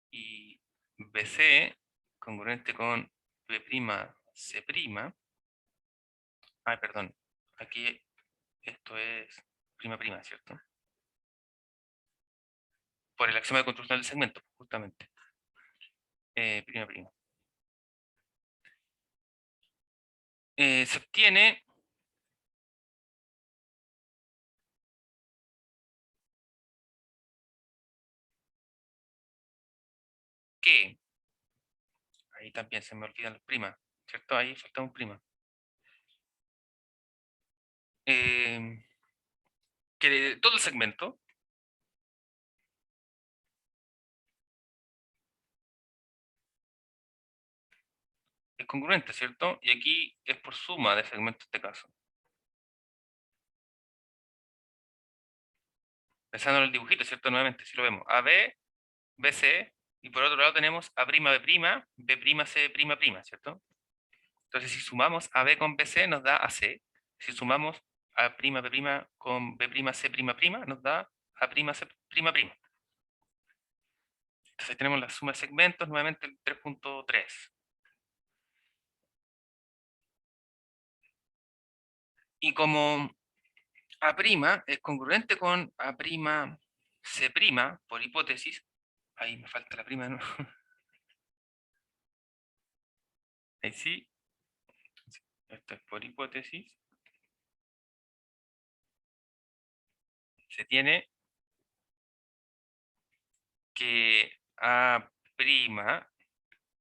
y BC congruente con B'C'. Ay, perdón. Aquí esto es prima, ¿cierto? Por el axioma de construcción del segmento, justamente. Prima. Se obtiene que, ahí también se me olvidan las primas, ¿cierto? Ahí falta un prima. Que de todo el segmento es congruente, ¿cierto? Y aquí es por suma de segmentos este caso. Pensando en el dibujito, ¿cierto? Nuevamente, si lo vemos, AB, BC, y por otro lado tenemos A', B', C', ¿cierto? Entonces si sumamos AB con BC nos da AC, Si sumamos A', B' con B'C', nos da A'C'. Entonces tenemos la suma de segmentos, nuevamente el 3.3. Y como A' es congruente con A'C', por hipótesis, ahí me falta la prima, ¿no? Ahí sí, esto es por hipótesis. Se tiene que A', es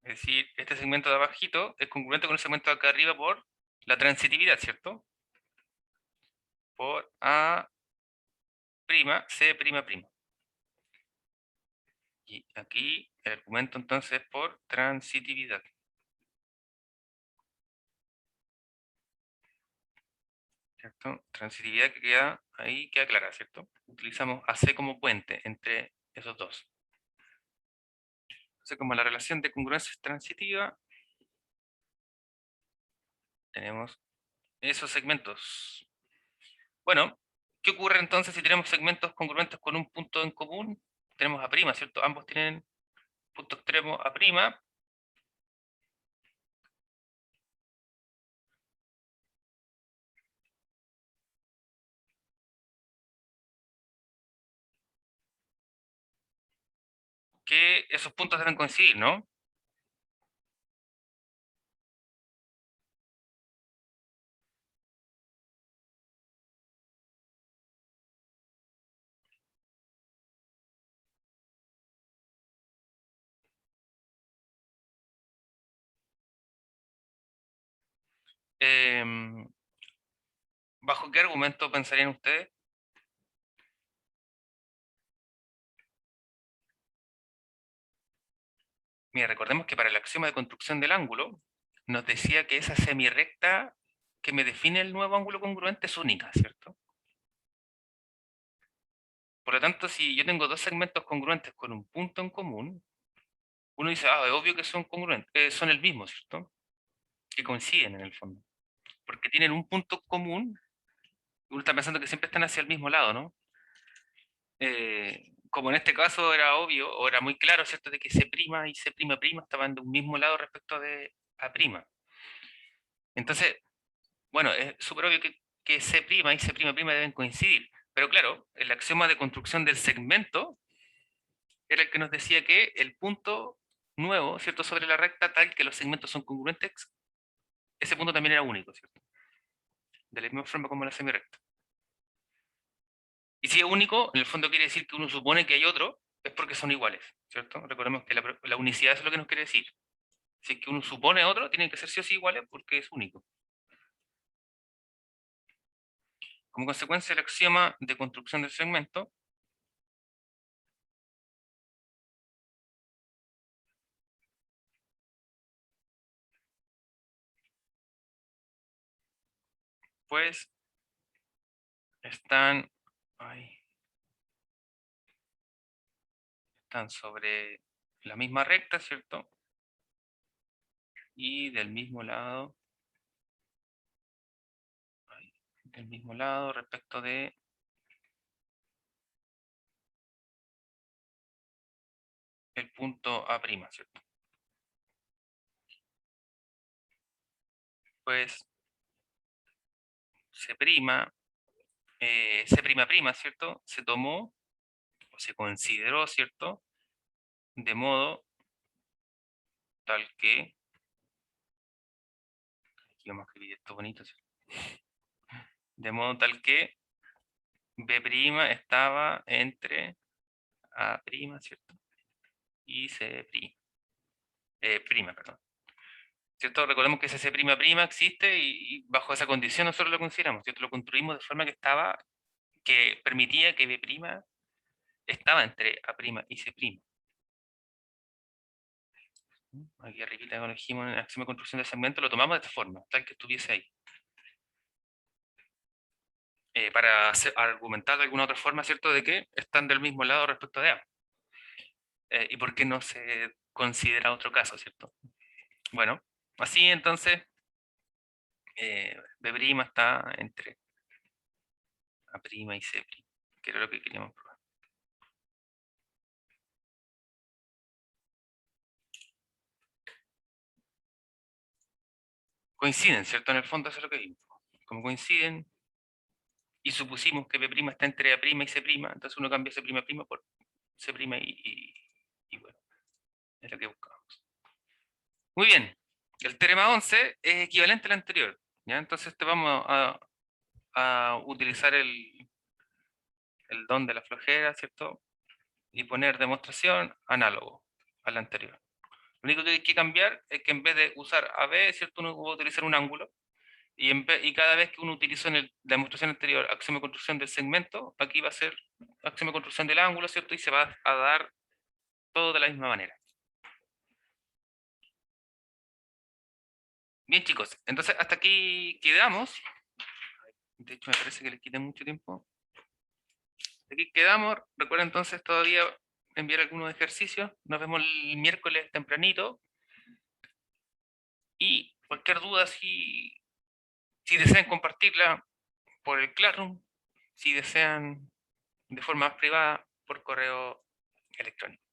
decir, este segmento de abajito es congruente con el segmento de acá arriba por la transitividad, ¿cierto? Por A', C'. Y aquí el argumento entonces es por transitividad. ¿Cierto? Transitividad que queda ahí, queda clara, ¿cierto? Utilizamos AC como puente entre esos dos. Entonces, como la relación de congruencia es transitiva, tenemos esos segmentos. Bueno, ¿qué ocurre entonces si tenemos segmentos congruentes con un punto en común? Tenemos A', ¿cierto? Ambos tienen punto extremo A'. Que esos puntos deben coincidir, ¿no? ¿Bajo qué argumento pensarían ustedes? Mira, recordemos que para el axioma de construcción del ángulo, nos decía que esa semirrecta que me define el nuevo ángulo congruente es única, ¿cierto? Por lo tanto, si yo tengo dos segmentos congruentes con un punto en común, uno dice, es obvio que son congruentes, son el mismo, ¿cierto? Que coinciden en el fondo. Porque tienen un punto común, uno está pensando que siempre están hacia el mismo lado, ¿no? Como en este caso era obvio, o era muy claro, ¿cierto? De que C' y C'' estaban de un mismo lado respecto de A'. Entonces, bueno, es súper obvio que C' y C'' deben coincidir. Pero claro, el axioma de construcción del segmento era el que nos decía que el punto nuevo, ¿cierto? Sobre la recta tal que los segmentos son congruentes, ese punto también era único, ¿cierto? De la misma forma como la semirrecta. Y si es único, en el fondo quiere decir que uno supone que hay otro, es porque son iguales, ¿cierto? Recordemos que la unicidad es lo que nos quiere decir. Si es que uno supone otro, tienen que ser sí o sí iguales porque es único. Como consecuencia del axioma de construcción del segmento, pues están, están sobre la misma recta, ¿cierto? Y del mismo lado, respecto de el punto A', ¿cierto? Pues C', ¿cierto? Se tomó, o se consideró, ¿cierto? De modo tal que, aquí vamos a escribir esto bonito, ¿cierto? De modo tal que B' estaba entre A', ¿cierto? Y C', perdón. ¿Cierto? Recordemos que ese C'' existe y bajo esa condición nosotros lo consideramos, ¿cierto? Lo construimos de forma que permitía que B' estaba entre A' y C'. Aquí arriba cuando dijimos en el axioma de construcción de segmento, lo tomamos de esta forma, tal que estuviese ahí. Para argumentar de alguna otra forma, ¿cierto? De que están del mismo lado respecto de A. ¿Y por qué no se considera otro caso, ¿cierto? Bueno, así entonces, B' B' está entre A' y C', que era lo que queríamos probar. Coinciden, ¿cierto? En el fondo eso es lo que vimos. Como coinciden, y supusimos que B' está entre A' y C', entonces uno cambia C'' por C' y bueno, es lo que buscamos. Muy bien, el teorema 11 es equivalente al anterior, ¿ya? Entonces vamos a utilizar el don de la flojera, ¿cierto? Y poner demostración análogo al anterior. Lo único que hay que cambiar es que en vez de usar AB, ¿cierto? Uno va a utilizar un ángulo. Y cada vez que uno utilizó en la demostración anterior axioma de construcción del segmento, aquí va a ser axioma de construcción del ángulo, ¿cierto? Y se va a dar todo de la misma manera. Bien, chicos, entonces hasta aquí quedamos. De hecho, me parece que les quité mucho tiempo. Hasta aquí quedamos. Recuerden entonces todavía enviar algunos ejercicios. Nos vemos el miércoles tempranito. Y cualquier duda, si desean compartirla por el Classroom, si desean de forma más privada, por correo electrónico.